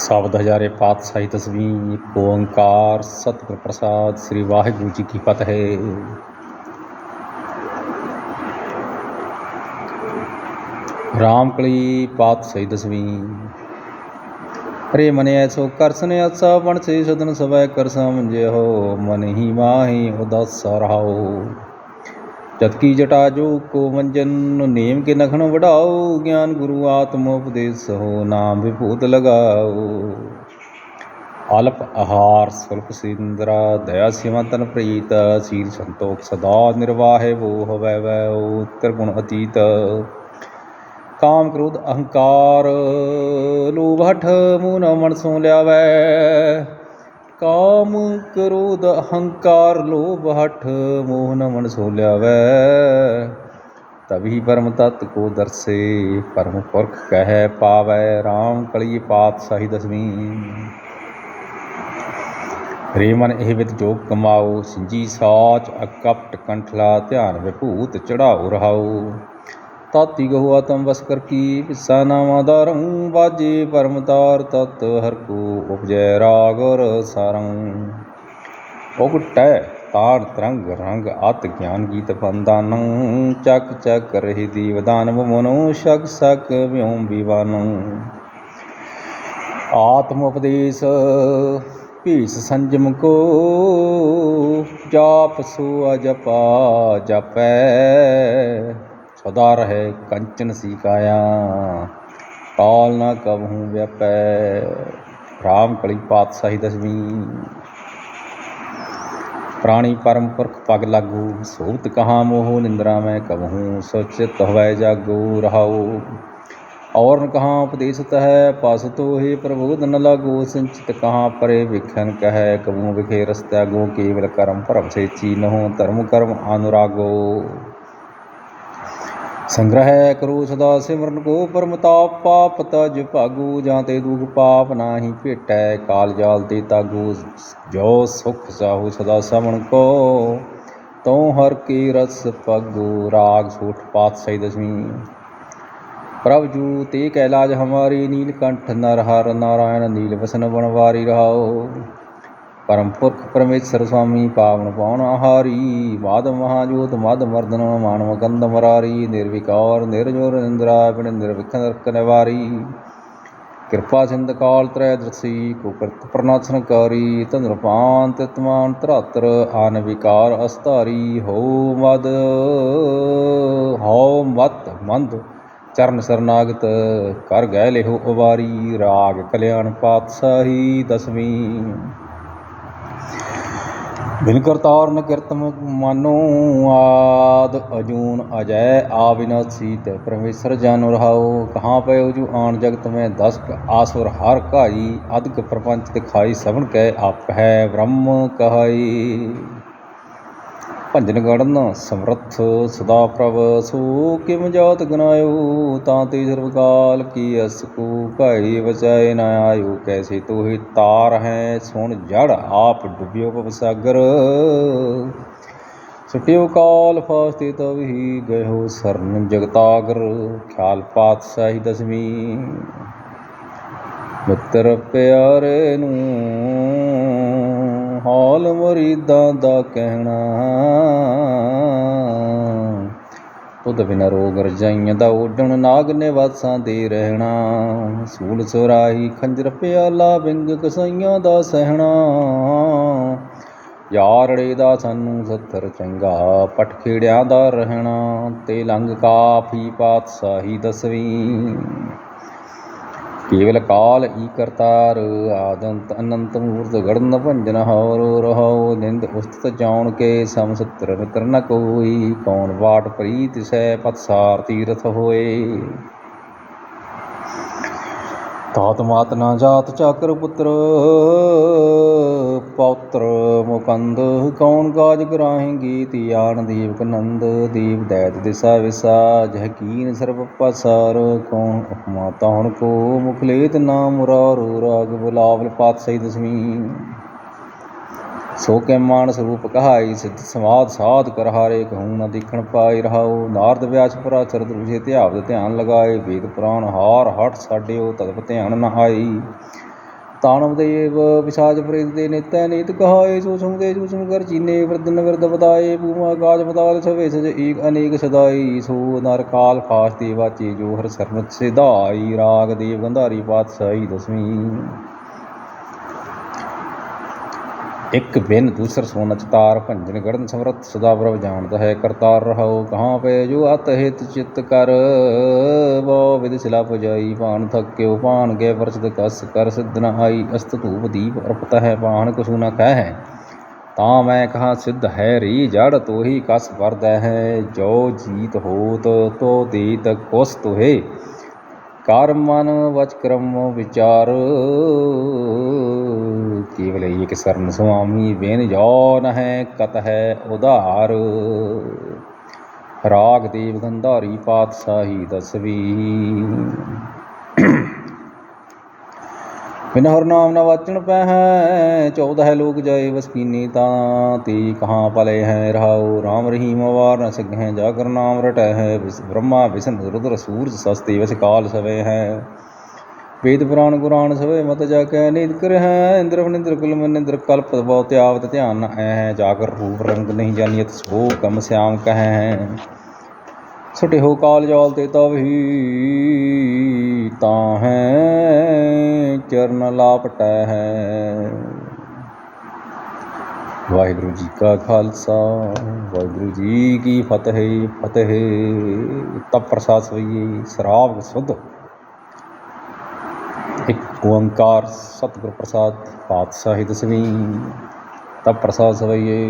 शब्द हजारे पातशाही तस्वीर एक ओंकार सतगुर प्रसाद श्री वाहिगुरु जी की फतह। रामकली पातशाही दसवीं। हरे मन ऐसो करसन अच्छा बन से सदन सवै कर समझे हो मन ही माही उदास रहाओ। जतकी जटा जो को मंजन नेम के नखन बढ़ाओ ज्ञान गुरु आत्मोपदेश हो नाम विभूत लगाओ। अल्प आहार स्वल्प सिंद्रा दया सीमा तन प्रीत शील संतोख सदा निर्वाह वो हवै वै त्रिगुण अतीत। काम क्रोध अहंकार लोभ हठ मून मन सो ल्यावै। काम क्रोध अहंकार लोभ हठ मोहन मन सो ल्यावै। तभी परम तत्व को दर्शे परम पुरख कह पावै। राम कली पातशाही दसवीं। रे मन एह विद जोग कमाओ सिंजी साच अकपट कंठला ध्यान विभूत चढ़ाओ रहाओ। ताती गहु आत्म बस कर की पिस्सा नामा दारं बाजे परम तार तत् हर को उपजय राग और सारं। उगटै तार तरंग रंग अत ज्ञान गीत बंदानं चक चक रही दीव दानव मनो शक शक व्योम विवानं। आत्म उपदेश भीष संजम को जाप सो अजपा जपै। सदा रहे कंचन सी काया काल न कबहूँ व्यापै। राम कली पातशाही दसवीं। प्राणी परम पुरख पग लागू सोत कहाँ मोह निंद्रा में कबहूँ सोचित हवै जागो रहाओ। और न कहाँ उपदेशत है पास तो हे प्रबोध न लागो सिंचित कहाँ परे विख्यान कह कबू विखे रस त्यागो। केवल कर्म परम से चीनहो धर्म कर्म अनुरागो। संग्रह करो सदा सिमरन को परमताप पाप तज भागो। जाते दुख पाप नाही भेटै काल जाल ते तागो। जो सुख चाहो सदा समन को तो हर के रस पगो। राग सोठ पातशाही दसवीं। प्रभु जू ते कैलाज हमारी नीलकंठ नरहर नारायण नील वसन बनवारी रहाओ। परम पुरख परमेश्वर स्वामी पावन पावन आहारी। माध महाजोत मद मर्दन मानव गंध मरारी। निर्विकार निर्जोर निंद्रा बिन निर्विघ्न नरक निवारी। कृपा सिंध काल त्रयदर्शी कुकृत प्रनाशनकारी। तंद्रपान तितमान त्रात्र आन विकार अस्तारी। हो मत मंद चरण शरनागत कर गए लेहो उबारी। राग कल्याण पातशाही दसवीं। बिन करतार न कीर्तन मानो आद अजून अजय आविनाशी तै परमेश्वर जानो रहाओ। कहाँ पयो जू आन जगत में दस आसुर हर काई। अदक प्रपंच दिखाई सबन कै आप है ब्रह्म कहाई। भंजन गणन समर्थ सदा प्रभ सो किम जात गनायो। तांते सर्वकाल की अस को भाई बचाए न आयो। कैसे तो ही तार हैं सुन जड़ आप डुबियो पवसागर। सुटियो काल फास्ते तब ही गयो सरन जगतागर। ख्याल पातशाही दसवीं। मित्र प्यारे नू हाल मुरीदां दा कहना। तुद बिना रोग रजाइयां दा ओढ़ण नाग निवासां दे रहना। सूल सुराही खंजर प्याला बिंग कसाइयां दा सहना। यारड़े दा सानू सत्तर चंगा पट खेड़ियां दा रहना। ते लंघ काफी पातशाही दसवीं। केवल काल ई करतार आदंत अनंत मूर्त गणन भंजन हौरो रहो। निंद उस्तत जान के समसत्र मित्र न कोई। कौन बाट प्रीत सै पतसार तीर्थ होए। तात मात ना जात चाकर पुत्र पौत्र मुकंद। कौन काज कराहेंगे तियान दीवक नंद। दीव दैत दिशा विसा जह कीन सर्व पसार। कौन उपमा तान को मुखलेत नाम मुरारो। राग बुलावल पातशाही दसवीं। सो के मानस रूप कहाई सिद्ध समाध साध कर हारे। कहूँ न दिखण पाई रहाओ। नारद व्यास पराचर दूजे ध्यावत ध्यान लगाए। वेद पुराण हार हठ साड्यो तदप ध्यान न आई। तानव देव पिशाच प्रेत दे नित्य नीत कहाए सूक्ष्म दे सूक्ष्म कर चीने वृद्धन वृद्ध बताए भूमा काज पताल सवे सज एक अनेक सदाई सो नर काल फास देवाचे जो हर शरण सिधाई राग देव गंधारी पातशाही दसवीं। एक बिन दूसर सो नचतार भंजन गढ़न समरथ सदा प्रभ जानता है करतार रहो कहाँ पे जो अत हित चित्त कर वो विद शिला पुजाई पान थक्यो पान के प्रचद कस कर सिद्ध न आई अस्त धूप दीप अर्पत है पान कुसु न कह है ता मैं कहाँ सिद्ध है री जड़ तो ही कस वरद है जो जीत होत तो देत कुस तुहे कर मन वच क्रम विचार केवल एक शरण स्वामी बेन जौन है कत है उदार राग देव गंधारी पातशाही दसवीं। बिन हर नाम न वाचन पै है 14 लोक जाए बस कीनी तांति कहाँ पले हैं रहाओ राम रहीम वार न सग हैं जाकर नाम रट है ब्रह्मा विष्णु रुद्र सूरज सस्ते वस काल सवे हैं वेद पुराण कुरान सवे मत जाके नीत कर है इंद्र निंद्र कुल निंद्र कल्प बहुत आवत ध्यान न है जाकर रूप रंग नहीं जानियत सो कम श्याम कह हैं छुटे हो काल जाल ते तब ही ताहै चरण लापट है। वाहिगुरु जी का खालसा वाहिगुरु जी की फतेह फतेह। तप प्रसाद सवैये शराब शुद्ध एक ओंकार सतगुर प्रसाद पातशाही दसवीं। तप प्रसाद सवैये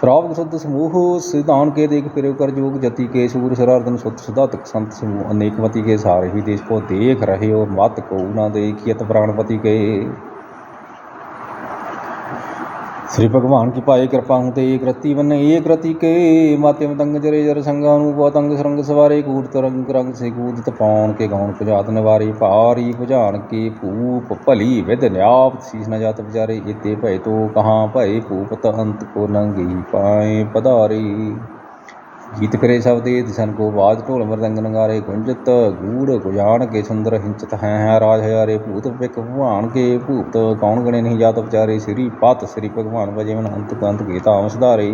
शराब शुद्ध समूह सिद्धान के देख फिर कर जोग जति के सूर शरारदन शुद्ध सुधातक संत समूह अनेकमति के सारे ही देश को देख रहे हो मत को न देखियत प्राणपति के। श्री भगवान की पाए कृपा हूँ ते एक रति बन एक रति के माध्यम तंग जरे जर संगानु तंग सरंग सवारे कूट तरंग रंग से कूदत पौन के गौन पुजात निवारी पारी पुजान के पूप भली विद न्याप शीश न जात बिचारे इते भय तो कहाँ भय पूपत अंत को नंगी पाए पधारी। गीत करे शब्द दिशन को बाज ढोल मृदंग नगारे गुंजत गूढ़ गुजान के सुंदर हिंचत हैं राज हजारे भूत पिक भगवान के भूत कौन गणे नहीं जात बिचारे श्री पात श्री भगवान भजे मन अंत कंत के ताम सुधारे।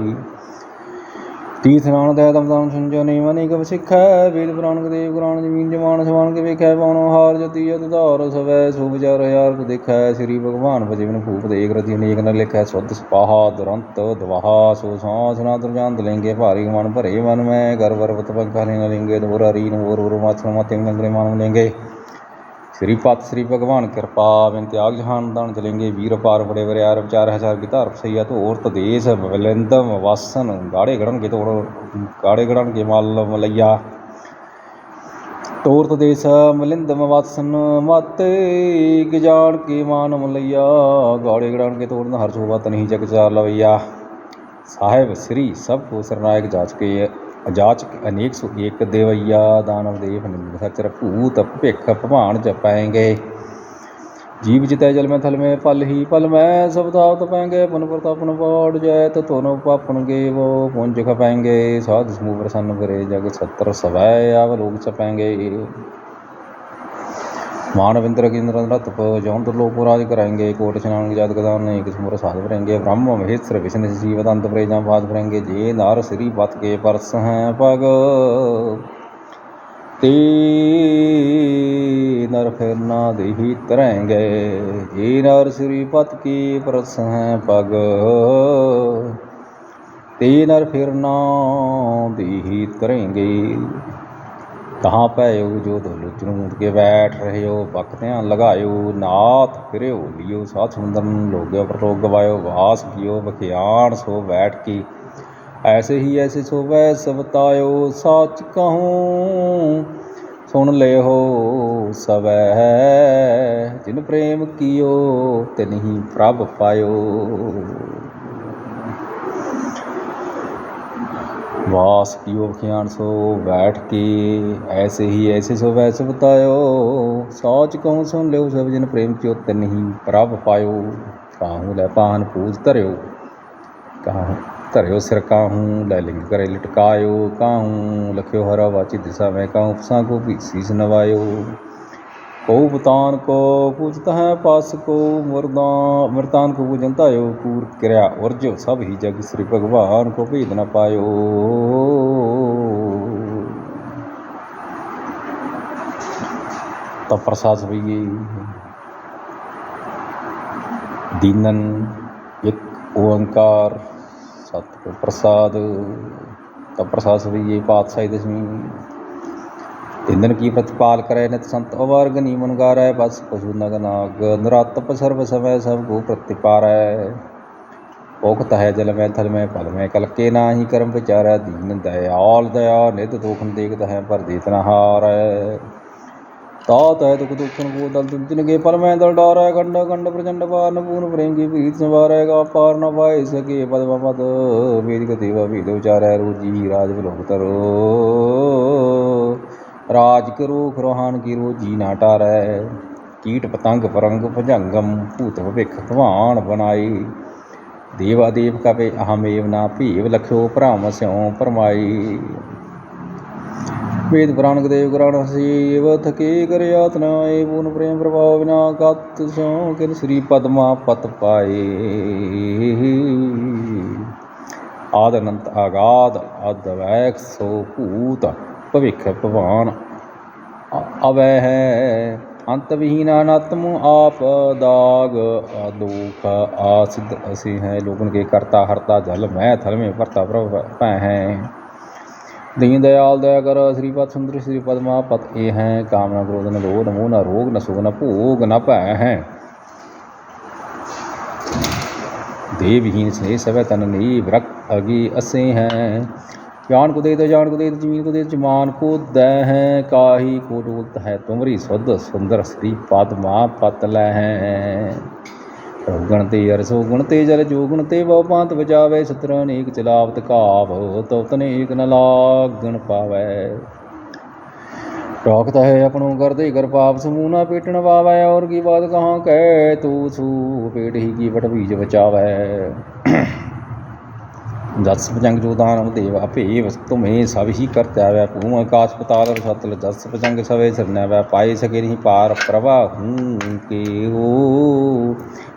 तीर्थ नान दया दम दान संजो नहीं मनी कब सिख है वेद पुराण के देव कुरान जमीन जमान समान के वेख है पौनो हार जति यदार सवै सो विचार हजार को देख है श्री भगवान भजन भूप देख रति अनेक न लिख है शुद्ध सपाहा दुरंत दवाहा सो सांस ना दुर्जांत लेंगे भारी मन भरे मन में गर्भ पर्वत पंखा लेना लेंगे दोरा रीन और मात्र माते मंगले मान लेंगे। श्री पात श्री भगवान कृपा बिन त्याग जहान दान चलेंगे वीर पार बड़े बड़े आर विचार हजार की धार सैया तो औरत देश विलिंदम वासन गाड़े गड़न के तोड़ गाड़े गड़न के माल मलैया तोरत देश मिलिंदम वासन माते गजान के मान मलैया गाड़े गड़न के तोड़न हर शोभा नहीं जग चार लवैया। साहेब श्री सबको सरनायक जाचक अनेक सो एक देवैया दानव देव निंद सचर भूत भिख भवान जपाएंगे जीव जितै जल में थल में पल ही पल में सब धावत पाएंगे पुन प्रतापन पौड़ जय तो दोनों पापन गे वो पुंज खपाएंगे साधु समूह प्रसन्न करे जग छत्र सवै आव लोग छपाएंगे। मानव इंद्र की इंद्र तप जौन लोक राज कराएंगे कोट स्नान जात गदान एक सुमर साध भरेंगे ब्रह्म महेश्वर विष्णु जीवदंत प्रेजा बात भरेंगे जे नार श्री पत के परस हैं पग ते नर फिर ना देही तरेंगे जे नार श्री पत के परस हैं पग ते नर फिर ना देही तरेंगे। कहाँ पैयो जो धोलुचन मूद के बैठ रहे हो बक ध्यान लगायो नाथ फिर लियो साथ सुंदर लोग्यो पर लोग गवायो वास कियो बखियान सो बैठ की ऐसे ही ऐसे सो वैस बतायो सच कहूँ सुन ले हो सब जिन प्रेम कियो तिन ही प्रभ पायो। वास कियो बखियान सो बैठ के ऐसे ही ऐसे सो वैसे बतायो सोच कहूँ सुन लो सब जिन प्रेम क्यों तिन ही प्रभ पायो। काहूँ लै पान पूज धरियो काहूँ धरियो सिर काहूँ लै लिंग करे लटकायो काहूँ लखियो हरा वाची दिशा में काहूँ पसा को भी शीस नवायो। भूतान को पूजत है पास को मृतान को पूजन तायो पूर क्रिया वर्जो सब ही जग श्री भगवान को भेद न पायो। तब प्रसाद सभी दीनन एक ओंकार सतगुर प्रसाद। तब प्रसाद सभी पातशाही दशमी इंदन की प्रतिपाल करे नित संत अवर्ग नीमन गारै बस पशु नग नाग नरातप सर्व समय सबको प्रतिपारै। ओखत है जल में थल में पल में कल के नाही कर्म विचारै दीन दयाल दया नित दोखन देखत है पर देत न हारै। तात है दुख दुखन को दल दुर्जन के पल में दल डारै खंड खंड प्रचंड पान पूर्ण प्रेम की प्रीत संवारैगा पार न पाए सके पद पद वेद देवा वेद उचारै रोजी राज लोक तरो राज करो खरोहान की रोजी ना टारै। कीट पतंग परंग भुजंगम भूत भविख धवान बनाई देवा देव कपे अहमेव ना भीव लख्यो भ्रम स्यों परमाई। वेद पुराण देव कुराण सेव थके कर यातना पूर्ण प्रेम प्रभाव बिना कत स्यों किन श्री पद्मा पत पाए। आद अनंत आगाध अद्वैक सो भूत भविख भवान अवै है अंत विहीन अनात्म आप दाग दुख आसिद्ध असी हैं लोगन के करता हरता जल मैं थल में भरता प्रभ पै हैं। दीन दयाल दया कर श्रीपद सुंदर श्री पद्मा पत ए हैं कामना क्रोध न लोभ न मोह न रोग न शोक न भोग न भय हैं। देवहीन स्नेह सवै तन नी विरक्त अगी असे हैं। जान को दे तो जान को दे जमीन को दे जमान को दै हैं काही को डोलत है तुमरी शुद्ध सुंदर श्री पद्मा पत लै हैं। गुण ते अरसो गुण ते जल जो गुण ते बहु पांत बचावे सत्र अनेक चलावत काव तो तने एक न लागन पावै। रौकता है अपनों कर दे कर पाप समूह न पेटन पावै और की बात कहाँ कह तू सू पेट ही की बट बीज बचावै। जस भजंग जो दानव देवा भेव तुम्हें सब ही कर त्यावै भूम आकाश पताल सतल जस भजंग सवे सिरनैवै पाए सके नहीं पार प्रभा हूँ के हो।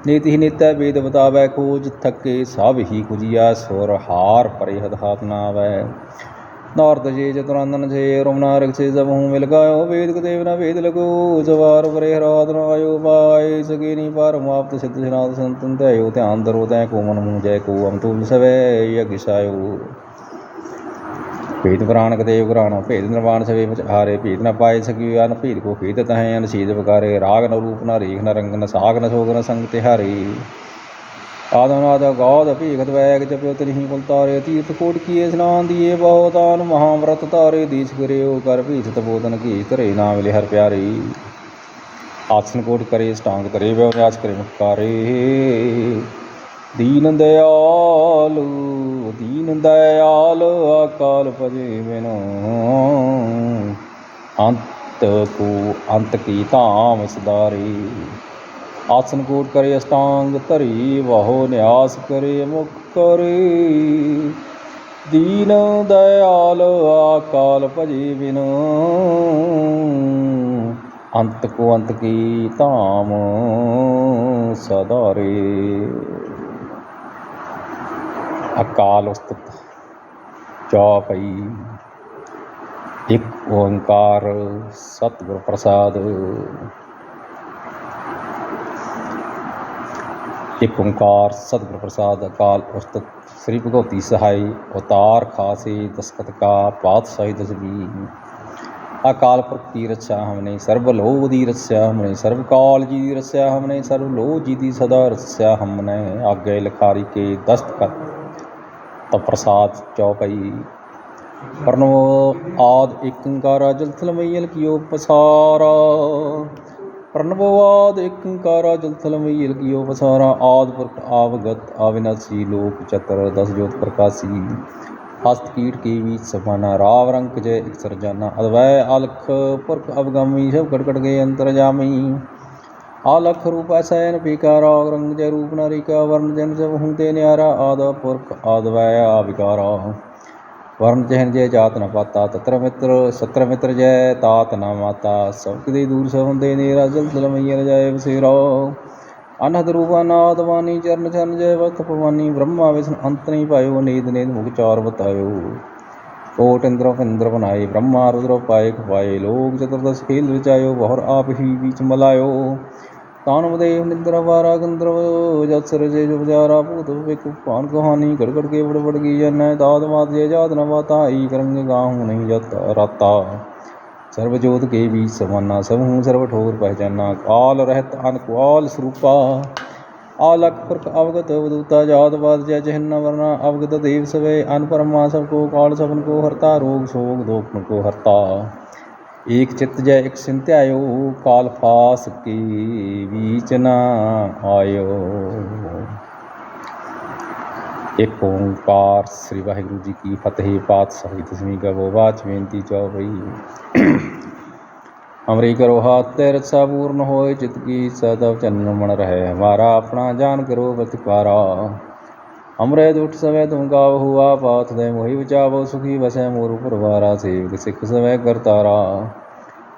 नीति ही नित्य वेद बतावै खोज थके सब ही कुजिया सुर हार परे हथ नावै। नारद जे चतुरानंद से रोमनारक से सब हूँ मिल गायो वेद को देव न वेद लगो सवार परे हरात न आयो पाए सके नहीं पार माप्त सिद्ध सनात संतन तयो ध्यान दरो तय को मन मुँह जय को हम तुम सवै यज्ञ सायो। भेद पुराण देव पुराण भेद निर्वाण सवे हारे भेद न पाए सकी अन भेद को भेद तह अन शीद बकारे राग न रूप न रेख न रंग न साग न सोग न संग तिहारे। आदनाद गौद भीगत वैग जप्यो तिन्हीं कुल तारे तीर्थ कोट किए स्नान दिए बहुतान महाव्रत तारे दीस करे कर भीषत बोधन की करे नाम ले हर प्यारे। आसन कोट करे स्टांग करे व्यास करे मुखारे। दीन दयाल अकाल भजे बिनु अंत की धाम सदारे। आसन कोट करे अष्टांग धरी वाहो न्यास करे मुख करे। दीन दयाल अकाल भजे बिनु अंत को अंत की धाम सदारे। अकाल उस्तुत चौपाई एक ओंकार सतगुर प्रसाद। एक ओंकार सतगुर प्रसाद अकाल उस्तुत श्री भगवती सहाय अवतार खासे दस्खत का पातशाही दसवीं। अकाल पुरख की रक्षा हमने सर्वलोक दी रक्षा हमने सर्वकाल जी दी रक्षा हमने सर्वलोक जी दी सदा रक्षा हमने आगे लिखारी के दस्तखत। तब प्रसाद चौपाई प्रणव आद एक ओंकारा जल थल मैयल कियो पसारा। प्रणववाद एक ओंकारा जल थल मैयल कियो पसारा। आद पुरख आवगत अविनाशी लोक चतर दस ज्योत प्रकाशी। हस्त कीट के बीच समाना राव रंक जय एक सरजाना। अद्वै अलख पुरख अवगामी सब कटकट गए अंतरजामी। आलख रूप ऐसैन बेकारा रंग जय रूप नारिका वर्ण जन सब हूँ ते न्यारा। आद पुरख अद्वै आविकारा वर्ण चहन जय जात न पाता तत्र मित्र सत्र मित्र जय तात न माता सब किते दूर सहुंदे नेरा जल जल मैयर जय बसेरा अनहद रूपानाथ वानी चरण चरण जय वक्त भवानी ब्रह्मा विष्णु अंत नहीं पायो नीद नेद मुख चार बतायो कोट इंद्र इंद्र बनाए ब्रह्मा रुद्र पाए खपाए लोग चतुर्दश खेल रचायो बहुर आप ही बीच मलायो तानवदेव निद्र वारा गंधर्व जत्सर जय जो बजारा भूत विक पान कहानी गड़गड़ के बड़ बड़ की जन दाद मात जय जात न पाता ई करंग गाहूँ नहीं जाता राता सर्वजोत के बीच समाना सब हूँ सर्व ठोर पहचाना काल रहत अनकाल स्वरूपा आलख पुरख अवगत अवधूता जात बात जय चिन्ह वरना अवगत देव सवे अनपरमा सबको काल सबन को हरता रोग शोक दोपन को हरता एक चित्त जय एक सिंत्यायो काल फास के बीच न आयो। एक ओंकार श्री वाहिगुरु जी की फतेह पातशाही दसवीं का वो बाच बेनती चौपई हमरी करो हाथ ते रक्षा पूर्ण होए चित की सदव चन्न मन रहे हमारा अपना जान करो प्रतिकारा हमरे दुष्ट समय तुम गाव हुआ पाथ दे मोहि बचावो सुखी बसे मोर परवारा सेवक सिख समय करतारा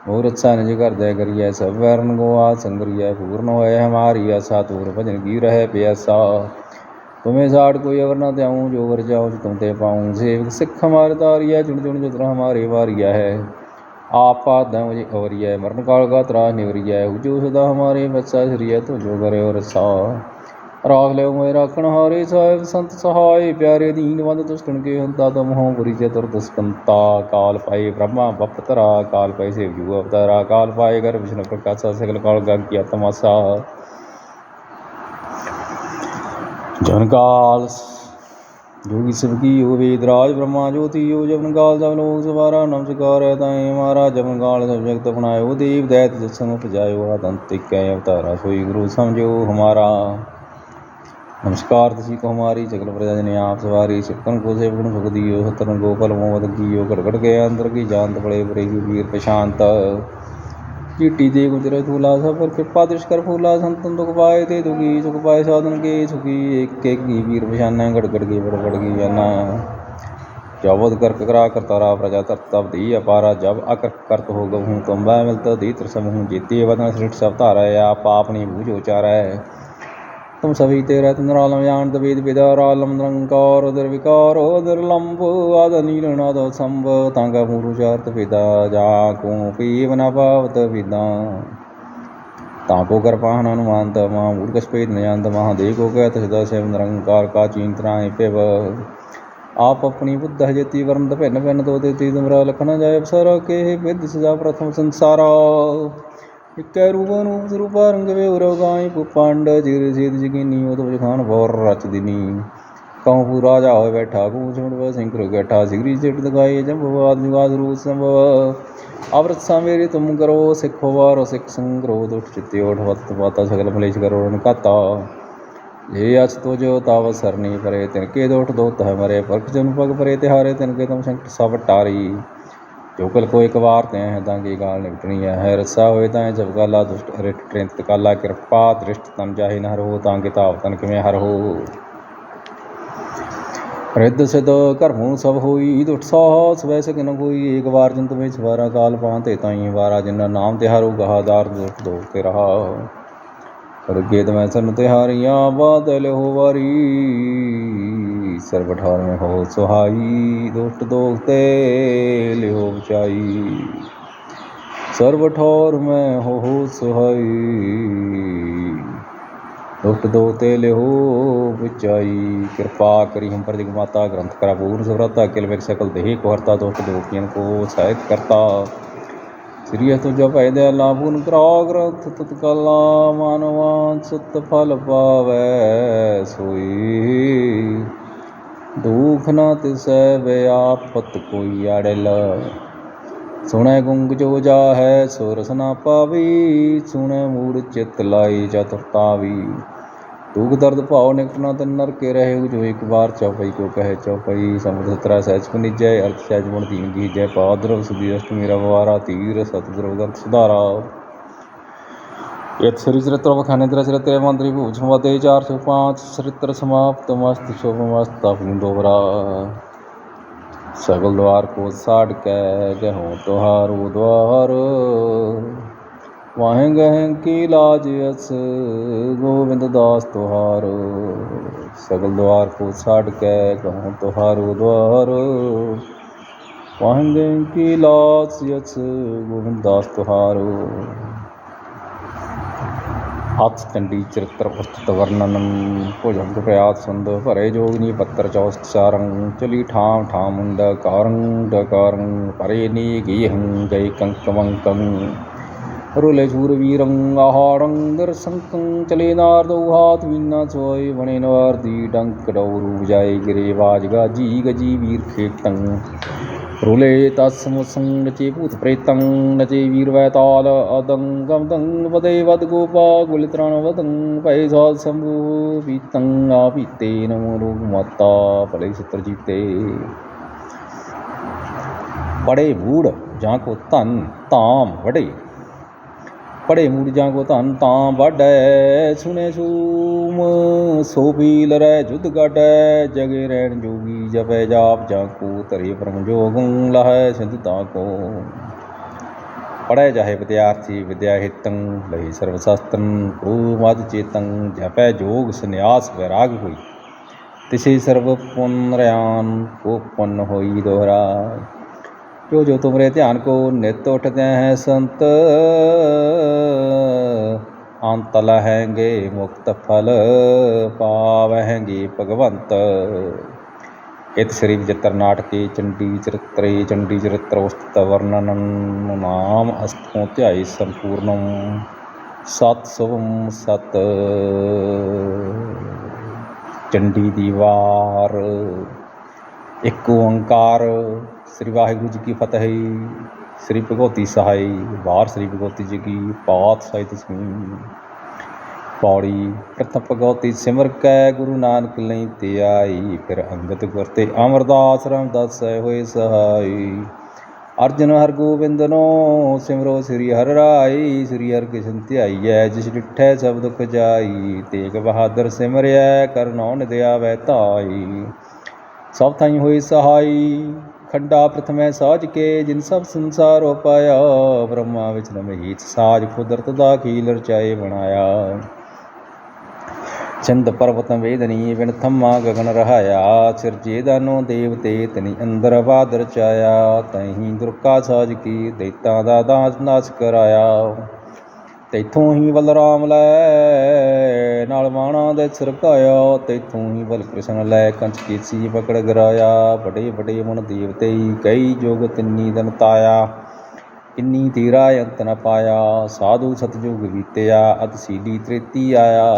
मोर अच्छा निज कर दे करिए सब वर्ण गो आ संगरिय पूर्ण होए हमारी आशा तोर भजन की रहे प्यासा तुम्हें साठ कोई अवर न त्याऊँ जो वर जाओ तुम ते पाऊँ सेवक सिख हमारे तारिया चुन चुन जुतर हमारे वारिया है आप पात मुझे अवरिया मरण काल का त्रास निवरिया जो सदा हमारे बच्चा श्रिय तो जो करे और सा राख लो मोए राखण हारे साहिब संत सहाय प्यारे दीन बंद दुष्टन के हंता तुम हो बुरी चतुर्दस्कंता काल पाए ब्रह्मा बपतरा काल पाए शिव जू अवतारा काल पाए कर विष्णु प्रकाशा सकल काल का किया तमाशा जनकाल जोगी सबकी यो वेदराज ब्रह्मा ज्योति यो जपन काल सब लोग सवारा नमस्कार है ताए हमारा जपन काल सब जगत अपनायो देव दैत जसन उपजायो आदंतिक अवतारा सोई गुरु समझो हमारा नमस्कार तुसी को हमारी सकल प्रजा ने आप सवारी सिकन को सेवकन सुख दियो सतन गोपाल मोहम्मद कियो गड़गड़ के अंदर की जानत बड़े बड़े की वीर प्रशांत चीटी दे गुजर फूला सब पर कृपा दृष्ट कर फूला संतन दुख पाए थे दुखी सुख पाए साधन के सुखी एक एक की वीर प्रशाना गड़गड़ की बड़ की जाना जबोध कर करा करतारा प्रजा तब दी अपारा जब अकर करत हो गहूँ तुम वह मिलता दी त्रिसमूह जीती वतन सृष्ट सब तारा आप आपनी बूझ उचारा है तुम सभी तेरा तंद्रालम जानत वेद विदारालम निरंकार उदर विकार उदर लंब आद नीलनाद संभ तांगा मुरुचार्थ पिता जाको पीव न पावत विदा ताको कर पाहन हनुमानत महा मूर्खस्पेद नयांत महादेव को कहत सदा से निरंकार का चिंतनाएं पेव आप अपनी बुद्ध जति वर्ण भिन्न भिन्न दो देती तुमरा लखन जाय अवसर के विद सजा प्रथम संसारा इक्कै रूप अनूप स्वरूपा रंग बेउरव गाय पुपांड जिर सीध जगिनी उत खान भौर रच दिनी कहूँ पू राजा हो बैठा कूच मुड़ सिंह बैठा सिगरी चिट दगाई जम्बवाद जुगाद रूप संभव अवृत सा मेरी तुम करो सिख वारो सिख संग्रो दुठ चित्ते ओठ वत पाता सकल मलेश करो खाता ये अच तो जो ताव सरनी परे तिनके दोठ दोत है मरे परख जन पग परे तिहारे तिनके तुम संकट सब टारी जो कल को एक बार तय है ताकि गाल निपटनी है रस्सा होए ताए जब गाला दुष्ट रिट ट्रेंत काला कृपा दृष्ट तन जाहि न हर हो ताकि ताव तनक में हर हो रिद्ध सिद्ध कर्मों सब होई दुष्ट साहस वैसे न कोई एक बार जंत में सवारा काल पाते ताई वारा जिन्ना नाम तिहारो गहादार दुष्ट दोते रहा गेद में सन तिहारियाँ बादल हो वारी सर्वठार में हो सुहाई दुष्ट दोस्ते ले हो बचाई सर्वठार में हो सुहाई दुष्ट दोते ले हो बचाई कृपा करी हम पर दिगमाता ग्रंथ करा पूर्ण सुव्रता किल विक सकल देही को हरता दुष्ट दोषियन को सहायत करता श्री तो जप दयाला पुन करा ग्रंथ तत्काला मानवान सत फल पावै सोई दुख न तिसै व्यापत कोई अड़ल सुनै गुंग जो जा है सो रस न पावी सुनै मूड चित लाई चतुरतावी दुख दर्द भाव निकट न तन नर के रहे जो एक बार चौपई को कहे चौपई समुद्र त्रै सहज पुनिजय अर्थ सहज गुण तीन की जय पाद्रव सुधी अष्टमी रवारा तीर सतद्रव ग्रंथ सुधारा यथ श्री चरित्र वखानेन्द्र चरित्र मंत्री भूज मध्य 405 चरित्र समाप्त मस्त शुभ मस्त दोहरा सगल द्वार को साड़ कै गहो तुहारो द्वार। वाहें गहें की लाज अस गोविंद दास तुहार। सगल द्वार को साड़ कै गहो तुहारो द्वार। वाहें गहें की लाज अस गोविंद दास तुहार। हथ चंडी चरित्र पुस्तक वर्णनम भुजंग प्रयात सुंद भरे जोगनी पत्र चौस्त चारंग चली ठाम ठाम डकारंग डकारंग परे नी गेहं गए कंक मंकं रुले शूरवीरं आहारं दर्शंकं चले नारदौ हाथ वीना सोय बने नवारदी डंक डौरू जाए गिरे बाज गाजी गजी वीर खेटं रुले तत्समुसं नचे भूत प्रेतं नचे वीर वैताल अदंगम दंग वदे वद गोपा गुलित्राण वदं भय साध शंभु पीतं आपीते नमो लोग माता भले चित्र जीते। बड़े मूड जाको धन ताम वड़े पड़े मूड जाको धन तां वाढै सुने सूम सो पील रै जुद गाढै जगे रैण जोगी जपै जाप जाको धरे परम जोगं लहै सिंधु ताको। पढ़ै जाहे विद्यार्थी विद्या हितं लहे सर्व शास्त्रं गुरु मद चेतं जपै जोग संन्यास वैराग होई तिसे सर्व पुनरयान को पुण्य होई दोहरा। जो जो तुमरे ध्यान को नित उठते हैं संत अंत लहेंगे मुक्त फल पावहेंगे भगवंत। इत श्री विचित्र नाटके चंडी चरित्र उस्तत वर्णनम नाम अस्थों ध्याय संपूर्णम सत शुभम सत। चंडी दी वार एक ओंकार। श्री वाहिगुरु जी की फतेह। श्री भगवती सहाय वार श्री भगवती जी की पात सहित सिंह पौड़ी। प्रथम भगवती सिमर कै गुरु नानक लई ते आई फिर अंगत गुर ते अमरदास रामदास होए सहाय। अर्जन हर गोबिंद नो सिमरो श्री हर राय श्री हर कृष्ण ध्याईऐ जिस डिठै सब दुख जाई। तेग बहादुर सिमरिया कर नौन दया वै ताई सब थाई होए सहाय। खंडा प्रथमै साज के जिन सब संसार पाया ब्रह्मा विष्णु महेश साज कुदरत दा खील रचाए बनाया। चंद पर्वत वेदनी विन थम्मा गगन रहाया सिरजे दानो देवते तनि अंदर बाद रचाया। तहीं दुर्गा साज की दैतां दा दास नाश कराया। तैथों ही बलराम लै नाल बाणा दे सरकाया। तैथों ही बल कृष्ण लै कंच केसी पकड़ गिराया। बड़े बड़े मन देवते कई जोग तिन्नी दन ताया। इन्नी तेरा अंत न पाया साधु सतयुग बीतया अतशीली त्रेती आया।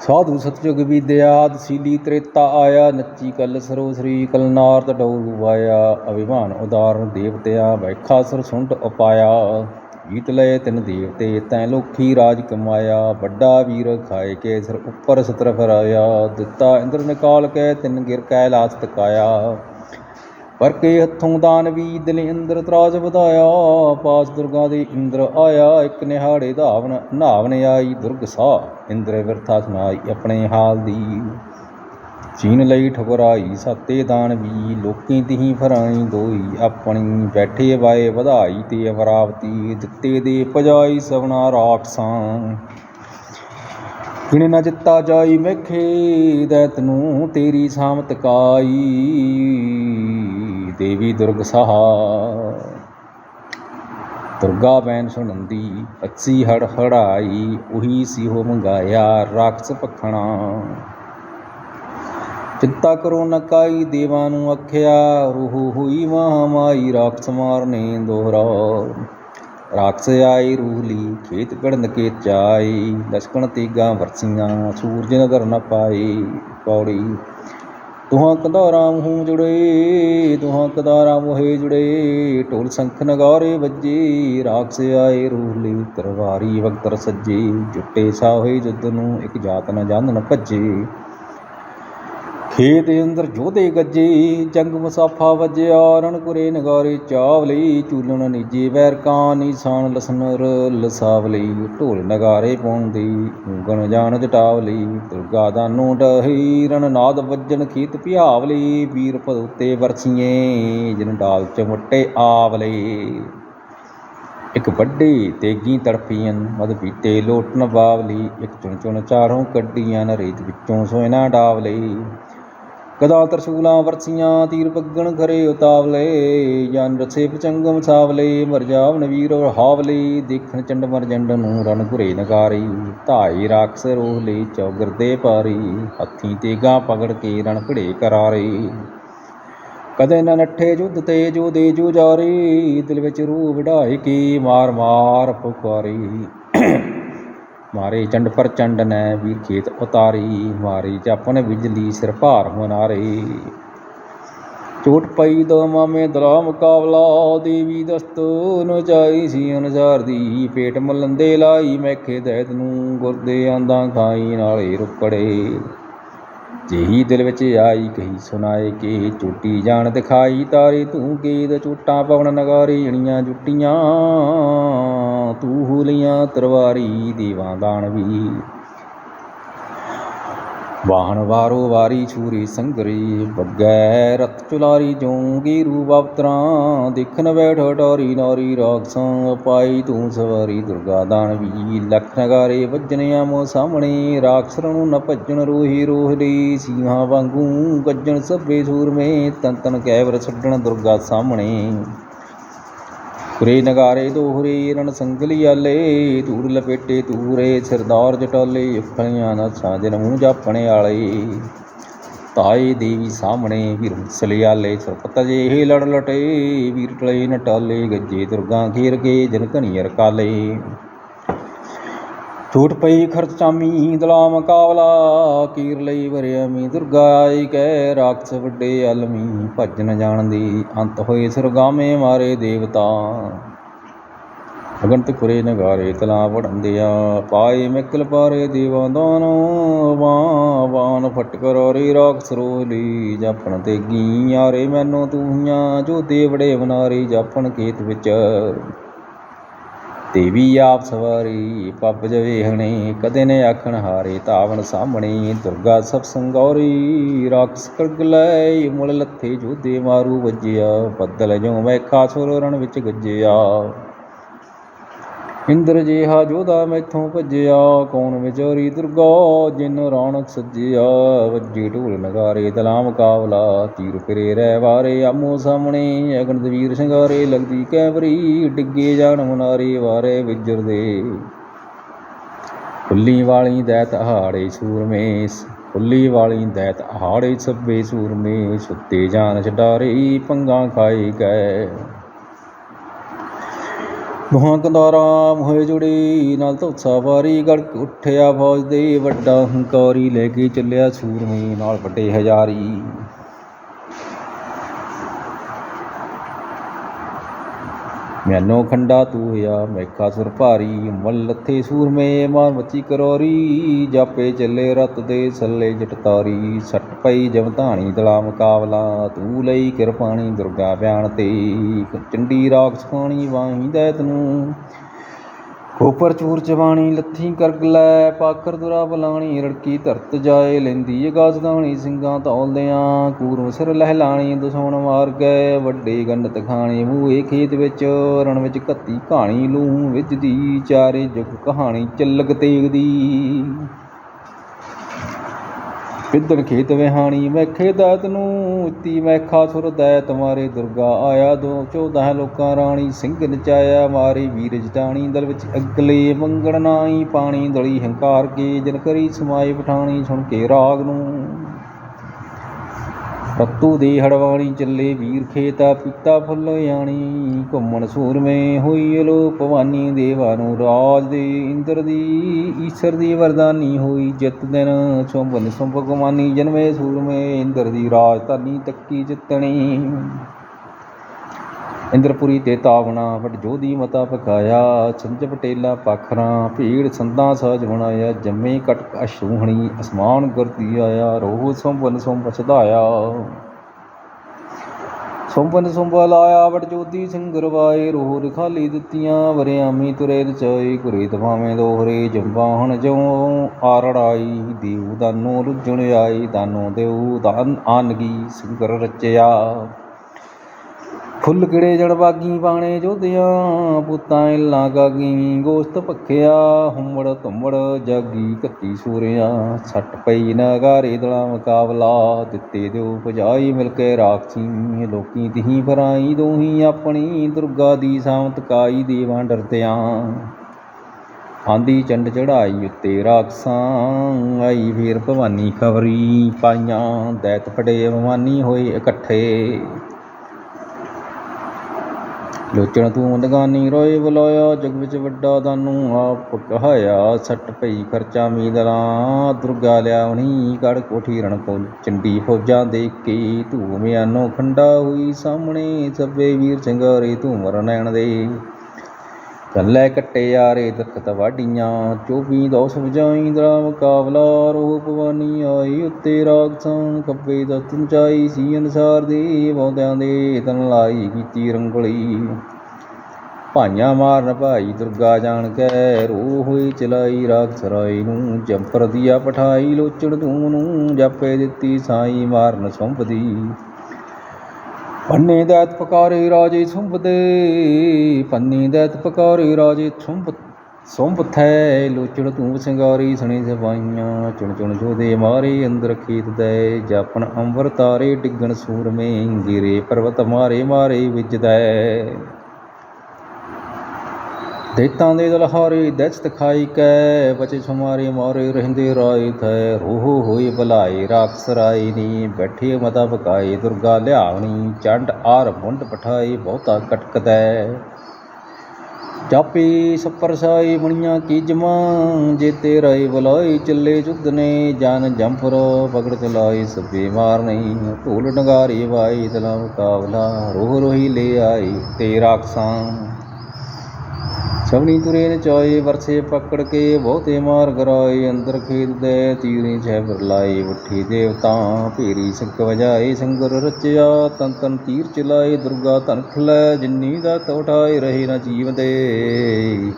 साधु सतयुग बीतया अतशीली त्रेता आया। नच्ची कल सरो श्री कल नारद डौरू आया। अभिमान उदाहरण देवत्या वैखासुर सुंड उपाया। जीत लय तिन देवते तैं लोकी राज कमाया। बड़ा वीर खाए के सिर उपर सतर फराया। दिता इंद्र निकाल के तिन गिर कैलाश तकाया। पर के हथों दानवी दिल इंद्र त्राज ਵਧਾਇਆ। पास दुर्गा दे इंद्र आया एक निहाड़े धावन नावन आई। दुर्ग सा इंद्र बिरथा सुनाई अपने हाल दी। चीन लई ठकुराई साते दानवी लोकें तिही फराई दोई। अपनी बैठे वाए ਵਧਾਈ ते अमरावती दिते दे पजाई सवना राक्षसां। किने न जिता जाई मेखे दैत नूं तेरी सामत काई। देवी दुर्ग सहा दुर्गा बैन सुनंदी अच्छी हड़ हड़ाई। उही सी हो मंगाया राक्षस पखणा। चिंता करो न काई देवां नूं आख्या रूह हुई महामाई। राक्षस मारने दोहरा राक्षस आए रूह ली खेत पिड़न के चाई। लश्कण तेगा वरसियां सूरज नदर न पाए। पौड़ी तुहां कंधारा मूँह जुड़े तुहां कंधारा मोहे जुड़े। ढोल शंख नगारे वजे राक्षस आए रूह ली तरवारी वक्तर सज्जे। जुटे साहे जुद्ध नूं एक जात न जांद न भज्जे। ਖੇਤ ਅੰਦਰ ਜੋਧੇ ਗੱਜੇ ਜੰਗ ਮੁਸਾਫਾ ਵੱਜਿਆ ਰਣਕੁਰੇ ਨਗਾਰੇ ਚਾਵਲੀ ਚੂਲਣ ਨੀਜੇ ਵੈਰਕਾਂ ਨਿਸ਼ਾਨ ਲਸਨਰ ਲਸਾਵਲੀ ਢੋਲ ਨਗਾਰੇ ਪਾਉਂਦੀ ਉਂਗਣ ਜਾਣ ਜਟਾਵਲੀ ਦੁਰਗਾ ਦਾਨੋਂ ਡਹੀ ਰਣਨਾਦ ਵੱਜਣ ਖੇਤ ਪਿਆਵਲੀ ਵੀਰ ਪਦੁੱਤੇ ਵਰਸੀਏ ਜਿਨ ਡਾਲ ਚਮਟੇ ਆਵਲੇ ਇੱਕ ਵੱਡੀ ਤੇਗੀ ਤੜਫੀਆਂ ਮਦ ਪੀਤੇ ਲੋਟਣ ਬਾਵਲੀ ਇੱਕ ਚੁਣ ਚੁਣ ਚਾਰੋਂ ਕੱਢੀਆਂ ਰੇਤ ਵਿੱਚੋਂ ਸੋਇਨਾ ਡਾਵਲੀ ਗਦਾ ਤਰਸੂਲਾਂ ਵਰਸੀਆਂ ਤੀਰ ਬੱਗਣ ਖਰੇ ਉਤਾਵਲੇ ਜਨ ਰਸੇ ਪਚੰਗਮ ਸਾਵਲੇ ਮਰਜਾਵਨ ਵੀਰ ਹਾਵਲੇ ਦੇਖਣ ਚੰਡ ਮਰਜੰਡ ਨੂੰ ਰਨ ਘੁਰੇ ਨਗਾਰੀ ਧਾਈ ਰਾਖਸ ਰੋਹ ਲਈ ਚੌਗਰ ਦੇ ਪਾਰੀ ਹੱਥੀਂ ਤੇਗਾ ਪਕੜ ਕੇ ਰਣ ਭਿੜੇ ਕਰਾਰੇ ਕਦੇ ਨਾ ਨੱਠੇ ਯੁੱਧ ਤੇ ਜੋ ਦੇ ਜੋ ਜਾਰੀ ਦਿਲ ਵਿੱਚ ਰੂਹ ਵਢਾਏ ਕੀ ਮਾਰ ਮਾਰ ਪੁਕਾਰੀ ਮਾਰੇ ਚੰਡ ਪਰ ਚੰਡ ਨੈ ਵੀਰ ਖੇਤ ਉਤਾਰੀ ਮਾਰੀ ਚਾਪਨ ਬਿਜਲੀ ਸਿਰ ਭਾਰ ਮਨਾਰੇ ਚੋਟ ਪਈ ਦੋ ਮਾਮੇ ਦਲਾ ਮੁਕਾਬਲਾ ਦੇਵੀ ਦਸਤ ਨਚਾਈ ਸੀ ਅਨੁਸਾਰ ਦੀ ਪੇਟ ਮਲੰਦੇ ਲਾਈ ਮੈਖੇ ਦੈਤ ਨੂੰ ਗੁਰਦੇ ਆਂਦਾ ਖਾਈ ਨਾਲੇ ਰੁਕੜੇ ਜਿਹੀ ਦਿਲ ਵਿੱਚ ਆਈ ਕਹੀ ਸੁਣਾਏ ਕਿ ਚੋਟੀ ਜਾਣ ਦਿਖਾਈ ਤਾਰੇ ਤੂੰ ਗੇਦ ਚੋਟਾਂ ਪਵਨ ਨਗਾਰੇ ਜਣੀਆਂ ਜੁੱਟੀਆਂ ਤੂੰ ਹੂਲੀਆਂ ਤਰਵਾਰੀ ਦੇਵਾਂ ਦਾਨਵੀ ਵਾਹਣ ਵਾਰੋ ਵਾਰੀ ਛੂਰੀ ਸੰਗਰੀ ਬੱਗੈ ਰਤ ਚੁਲਾਰੀ ਜੋਂਗੀ ਰੂਪ ਅਵਤਰਾਂ ਦੇਖਣ ਬੈਠ ਟੋਰੀ ਨਾਰੀ ਰਾਖਸਾਂ ਪਾਈ ਤੂੰ ਸਵਾਰੀ ਦੁਰਗਾ ਦਾਨਵੀ ਲੱਖ ਨਗਾਰੇ ਵੱਜਣੇ ਆਮੋ ਸਾਹਮਣੇ ਰਾਖਸਰ ਨੂੰ ਨ ਭੱਜਣ ਰੋਹੀ ਰੋਹਲੀ ਸਿੰਘਾਂ ਵਾਂਗੂ ਗੱਜਣ ਸਭੇ ਸੂਰਮੇ ਤਨ ਤਨ ਕੈਵਰ ਛੱਡਣ ਦੁਰਗਾ ਸਾਹਮਣੇ ਕੁਰੇ ਨਗਾਰੇ ਦੋਹਰੇ ਰਣ ਸੰਗਲੀ ਆਲੇ ਧੂੜ ਲਪੇਟੇ ਤੂਰੇ ਸਿਰਦਾਰ ਜਟਾਲੇ ਅੱਖਾਂ ਨਾ ਸਾਜਨ ਮੂੰਹ ਜਾਪਣੇ ਵਾਲੇ ਤਾਏ ਦੇਵੀ ਸਾਹਮਣੇ ਵੀਰ ਸਲਿਆਲੇ ਸਰਪਤ ਜੇ ਲੜ ਲਟੇ ਵੀਰ ਟਲੇ ਨਟਾਲੇ ਗੱਜੇ ਦੁਰਗਾ ਘੇਰ ਕੇ ਜਨ ਘਨੀਅਰ ਕਾਲੇ ਛੂਟ ਪਈ ਖਰਚਾਮੀ ਦਲਾ ਮੁਕਾਬਲਾ ਕੀਰ ਲਈ ਵਰਿਆਮੀ ਦੁਰਗਾ ਆਈ ਕਹਿ ਰਾਖਸ ਵੱਡੇ ਆਲਮੀ ਭੱਜ ਨ ਜਾਣਦੀ ਅੰਤ ਹੋਏ ਸੁਰਗਾਮੇ ਮਾਰੇ ਦੇਵਤਾ ਅਗੰਤ ਖੁਰੇ ਨਗਾਰੇ ਤਲਾ ਵੜੰਦਿਆ ਪਾਏ ਮਿਕਲ ਪਾਰੇ ਦੇਵਾਂ ਦਾਨੋ ਵਾਨ ਫਟਕਰਾਰੇ ਰਾਖਸ ਰੋਲੀ ਜਾਪਣ ਤੇਗੀ ਯਾਰੇ ਮੈਨੂੰ ਤੂੰਆਂ ਜੋ ਦੇਵੜੇ ਬਨਾਰੇ ਜਾਪਣ ਖੇਤ ਵਿੱਚ ਦੇਵੀ ਆਪ ਸਵਾਰੀ ਪੱਬ ਜਵੇਹਣੇ ਕਦੇ ਨੇ ਆਖਣ ਹਾਰੇ ਧਾਵਣ ਸਾਹਮਣੇ ਦੁਰਗਾ ਸਭ ਸੰਗੌਰੀ ਰਾਖਸ ਕਰਗ ਲੈ ਮੁਲ ਲੱਥੇ ਜੋਧੇ ਮਾਰੂ ਵੱਜਿਆ ਬੱਦਲ ਜੋ ਮੈਖਾ ਸੁਰ ਰਣ ਵਿੱਚ ਗੱਜਿਆ ਇੰਦਰ ਜਿਹਾ ਜੋਧਾ ਮੈਥੋਂ ਭੱਜਿਆ ਕੌਣ ਵਿਚਾਰੀ ਦੁਰਗਾ ਜਿਨ ਰੌਣਕ ਸੱਜਿਆ ਵੱਜੇ ਢੋਲ ਨਗਾਰੇ ਦਲਾ ਮੁਕਾਬਲਾ ਤੀਰ ਫਿਰੇ ਰਹਿ ਵਾਰੇ ਆਮੋ ਸਾਹਮਣੇ ਅਗਨਿਤ ਵੀਰ ਸ਼ਿੰਗਾਰੇ ਲੱਗਦੀ ਕੈਵਰੀ ਡਿੱਗੇ ਜਾਣ ਮੁਨਾਰੇ ਵਾਰੇ ਵਿਜਰਦੇ ਫੁੱਲੀ ਵਾਲੀ ਦੈਤ ਹਾੜੇ ਸੂਰਮੇ ਫੁੱਲੀ ਵਾਲੀ ਦੈਤ ਹਾੜੇ ਸਭੇ ਸੂਰਮੇ ਸੁੱਤੇ ਜਾਨ ਛਡਾਰੇ ਪੰਗਾ ਖਾਏ ਗਏ ਦੁਹਾਂ ਕੰਦਾਰਾਂ ਮੋਹੇ ਜੁੜੀ ਨਾਲ ਧੋਸਾ ਵਾਰੀ ਗੜਕ ਉੱਠਿਆ ਫੌਜ ਦੇ ਵੱਡਾ ਹੰਕਾਰੀ ਲੈ ਕੇ ਚੱਲਿਆ ਸੂਰਮੇ ਨਾਲ ਵੱਡੇ ਹਜ਼ਾਰੀ ਮੈਨੋ ਖੰਡਾ ਤੂੰ ਹੋਇਆ ਮੈਖਾ ਸੁਰ ਭਾਰੀ ਮਲ ਲੱਥੇ ਸੂਰਮੇ ਮਾਰ ਮੱਚੀ ਕਰੋਰੀ ਜਾਪੇ ਚੱਲੇ ਰਤ ਦੇ ਸੱਲੇ ਜਟਤਾਰੀ ਸੱਟ ਪਈ ਜਮਧਾਣੀ ਦਲਾ ਮੁਕਾਬਲਾ ਤੂੰ ਲਈ ਕਿਰਪਾਣੀ ਦੁਰਗਾ ਬਿਆਨ ਤੇ ਚੰਡੀ ਰਾਖਸ ਖਾਣੀ ਵਾਹੀ ਦੈਤ ਨੂੰ ਕੋਪਰ ਚੂਰ ਚਬਾਣੀ ਲੱਥੀ ਕਰਗ ਲੈ ਪਾਕਰ ਦੁਰਾ ਬਲਾਣੀ ਰੜਕੀ ਧਰਤ ਜਾਏ ਲੈਂਦੀ ਗਾਜਦਾਣੀ ਸਿੰਘਾਂ ਧੌਲਦਿਆਂ ਕੂਰਮ ਸਿਰ ਲਹਿਲਾਣੀ ਦਸੌਣ ਮਾਰ ਗਏ ਵੱਡੇ ਗੰਡਤ ਖਾਣੇ ਮੂਹੇ ਖੇਤ ਵਿੱਚ ਰਣ ਵਿੱਚ ਘੱਤੀ ਕਹਾਣੀ ਲੂੰ ਵਿੱਜਦੀ ਚਾਰੇ ਜੁਗ ਕਹਾਣੀ ਚੱਲਕ ਤੇਗਦੀ ਪਿੱਦਣ ਖੇਤ ਵਿਹਾਣੀ ਮੈਖੇ ਦੈਤ ਨੂੰ ਉੱਤੀ ਮੈਖਾ ਸੁਰ ਦੈਤ ਮਾਰੇ ਦੁਰਗਾ ਆਇਆ 14 ਲੋਕਾਂ ਰਾਣੀ ਸਿੰਘ ਨਚਾਇਆ ਮਾਰੇ ਵੀਰ ਜਟਾਣੀ ਦਲ ਵਿੱਚ ਅਗਲੇ ਮੰਗਣ ਨਾਈ ਪਾਣੀ ਦਲੀ ਹੰਕਾਰ ਕੇ ਜਨ ਕਰੀ ਸਮਾਏ ਪਠਾਣੀ ਸੁਣ ਕੇ ਰਾਗ ਨੂੰ ਰਤੂ ਦੇ ਹੜਵਾਣੀ ਚੱਲੇ ਵੀਰ ਖੇਤਾ ਪੀਤਾ ਫੁੱਲ ਆਣੀ ਘੁੰਮਣ ਸੂਰਮੇ ਹੋਈ ਅਲੋ ਭਵਾਨੀ ਦੇਵਾ ਨੂੰ ਰਾਜ ਦੇ ਇੰਦਰ ਦੀ ਈਸ਼ਰ ਦੀ ਵਰਦਾਨੀ ਹੋਈ ਜਿੱਤ ਦਿਨ ਸੁੰਭਨ ਸੁੰਭ ਗੁਮਾਨੀ ਜਨਮੇ ਸੂਰਮੇ ਇੰਦਰ ਦੀ ਰਾਜਧਾਨੀ ਤੱਕੀ ਜਿੱਤਣੀ ਇੰਦਰਪੁਰੀ ਤੇ ਤਾਵਣਾ ਵਟ ਜੋਧੀ ਮਤਾ ਪਕਾਇਆ। ਛੰਜ ਪਟੇਲਾ ਪਾਖਰਾਂ ਭੀੜ ਸੰਦਾਂ ਸਾਜ ਬਣਾਇਆ। ਜੰਮੇ ਕਟਕ ਅਸ਼ੂਹਣੀ ਅਸਮਾਨ ਗੁਰਦੀ ਆਇਆ। ਰੋਹ ਸੋਂਬਨ ਸੋਂਬ ਛਦਾਇਆ ਸੋਂਬਨ ਸੋਂਬਾ ਲਾਇਆ। ਵਟ ਜੋਧੀ ਸਿੰਘ ਰਵਾਏ ਰੋਹ ਰਖਾਲੀ ਦਿੱਤੀਆਂ। ਵਰਿਆਮੀ ਤੁਰੇ ਰਚਾਈ ਗੁਰੇ ਤਵਾਵੇਂ ਦੋਹਰੇ। ਜੰਬਾਂ ਹਣ ਜਿਉ ਆਰੜਾਈ ਦੇਉ ਦਾਨੋ ਰੁੱਝਣ ਆਈ। ਦਾਨੋ ਦੇਉ ਦਾਨ ਆਨਗੀ ਸਿੰਘਰ ਰਚਿਆ। ਫੁੱਲ ਕਿੜੇ ਜੜ ਬਾਗੀ ਬਾਣੇ ਜੋਧਿਆਂ ਪੁੱਤਾਂ ਇੱਲਾਂ ਗਾਗੀ। ਗੋਸ਼ਤ ਭਖਿਆ ਹੁਮੜ ਧੁੰਮੜ ਜਾਗੀ ਘੱਤੀ ਸੂਰਿਆਂ। ਸੱਟ ਪਈ ਨਗਾਰੇ ਦਲਾਂ ਮੁਕਾਬਲਾ ਦਿੱਤੇ ਦਿਓ ਭਜਾਈ ਮਿਲ ਕੇ ਰਾਖਸੀ। ਲੋਕੀ ਤਿਹੀ ਫਰਾਈ ਦੋਹੀ ਆਪਣੀ ਦੁਰਗਾ ਦੀ ਸਾਮਤ ਕਾਈ ਦੇਵਾਂ ਡਰਦਿਆਂ। ਆਂਦੀ ਚੰਡ ਚੜਾਈ ਉੱਤੇ ਰਾਖਸਾਂ ਆਈ ਫੇਰ ਭਵਾਨੀ ਖਬਰੀ ਪਾਈਆਂ। ਦੈਤ ਫੜੇ ਭਵਾਨੀ ਹੋਏ ਇਕੱਠੇ ਲੋਚਣ ਤੂੰ ਦਗਾਨੀ ਰੋਏ ਬੁਲਾਇਆ। ਜਗ ਵਿੱਚ ਵੱਡਾ ਦਾਨੂ ਆਪ ਕਹਾਇਆ। ਸੱਟ ਪਈ ਖਰਚਾ ਮੀਦਲਾਂ ਦੁਰਗਾ ਲਿਆਵਣੀ। ਗੜ ਕੋਠੀ ਰਣ ਕੋਲ ਚੰਡੀ ਫੌਜਾਂ ਦੇਖ ਕੇ ਧੂਮ ਮਿਆਨੋ ਖੰਡਾ ਹੋਈ ਸਾਹਮਣੇ। ਸਭੇ ਵੀਰ ਚੰਗਾਰੇ ਧੂਮਰ ਨੈਣ ਦੇ ਚੱਲੇ ਕੱਟੇ ਯਾਰੇ ਦਰਖਤ ਵਾਢੀਆਂ। 24 ਦੌਸ ਵਜਾਈ ਦਲਾ ਮੁਕਾਬਲਾ ਰੋਹ ਭਵਾਨੀ ਆਈ ਉੱਤੇ ਰਾਖਸਾਂ। ਖੱਬੇ ਦਸਤ ਮਚਾਈ ਸੀ ਅਨੁਸਾਰ ਦੇ ਬੌਂਦਿਆਂ ਦੇ ਤਨ ਲਾਈ ਕੀਤੀ ਰੰਗੋਲੀ। ਭਾਈਆਂ ਮਾਰਨ ਭਾਈ ਦੁਰਗਾ ਜਾਣ ਕੇ ਰੋਹ ਹੋਈ ਚਲਾਈ। ਰਾਖਸ ਰਾਏ ਨੂੰ ਜੰਪਰ ਦੀਆ ਪਠਾਈ। ਲੋਚਣ ਧੂਮ ਨੂੰ ਜਾਪੇ ਦਿੱਤੀ ਸਾਈ ਮਾਰਨ ਸੌਂਪਦੀ। ਪੰਨੇ ਦੈਤ ਪਕਾਰੇ ਰਾਜੇ ਸੁੰਭ ਦੇ ਪੰਨੇ ਦੈਤ ਪਕਾਰੇ ਰਾਜੇ ਸੁੰਭ ਥੈ। ਲੋਚਣ ਧੂਮ ਸਿੰਗਾਰੀ ਸਣੇ ਸਿਪਾਹੀਆਂ। ਚੁਣ ਚੁਣ ਜੋਧੇ ਮਾਰੇ ਅੰਦਰ ਖੇਤ ਦੈ। ਜਾਪਣ ਅੰਬਰ ਤਾਰੇ ਡਿੱਗਣ ਸੂਰਮੇ ਗਿਰੇ ਪਰਬਤ ਮਾਰੇ ਮਾਰੇ ਵਿਜਦੈ। ਦੇਤਾਂ ਦੇ ਦਲਹਾਰੇ ਦੈਸਤ ਖਾਈ ਕੈ ਬਚੇ ਸੁਮਾਰੇ ਮਾਰੇ ਰਹਿੰਦੇ ਰਾਏ ਥੈ। ਰੋਹ ਹੋਏ ਭਲਾਏ ਰਾਖਸ ਰਾਏ ਨੀ ਬੈਠੇ ਮਤਾ ਪਕਾਏ ਦੁਰਗਾ ਲਿਆਵਣੀ। ਚੰਡ ਆਰ ਮੁੰਡ ਪਠਾਏ ਬਹੁਤਾ ਕਟਕਦੈ। ਜਾਪੇ ਸੱਪਰ ਸਾਈ ਬਣੀਆਂ ਕੀਜਮਾਂ ਜੇਤੇ ਰਾਏ ਬੁਲਾਏ ਚੱਲੇ ਯੁੱਧ ਨੇ। ਜਨ ਜੰਪਰ ਪਕੜ ਚਲਾਏ ਸਭੇ ਮਾਰਨੇ। ਢੋਲ ਨਗਾਰੇ ਵਾਏ ਦਲਾ ਮੁਕਾਬਲਾ ਰੋਹ ਰੋਹੀ ਲੈ ਆਏ ਤੇ ਰਾਖਸਾਂ। ਸਭਨੀ ਤੁਰੇ ਨਚਾਏ ਵਰਸੇ ਪਕੜ ਕੇ ਬਹੁਤੇ ਮਾਰ ਗਰਾਏ। ਅੰਦਰ ਖੇਤ ਦੇ ਤੀਰੇ ਛੈਬਰ ਲਾਏ ਉੱਠੀ ਦੇਵਤਾ ਭੇਰੀ ਸੰਕ ਵਜਾਏ। ਸੰਗਰ ਰਚਿਆ ਤਨ ਤਨ ਤੀਰ ਚਲਾਏ ਦੁਰਗਾ ਧਨਖ ਲੈ ਜਿੰਨੀ ਦਾ ਉਠਾਏ ਰਹੇ ਨਾ ਜੀਵ ਦੇ।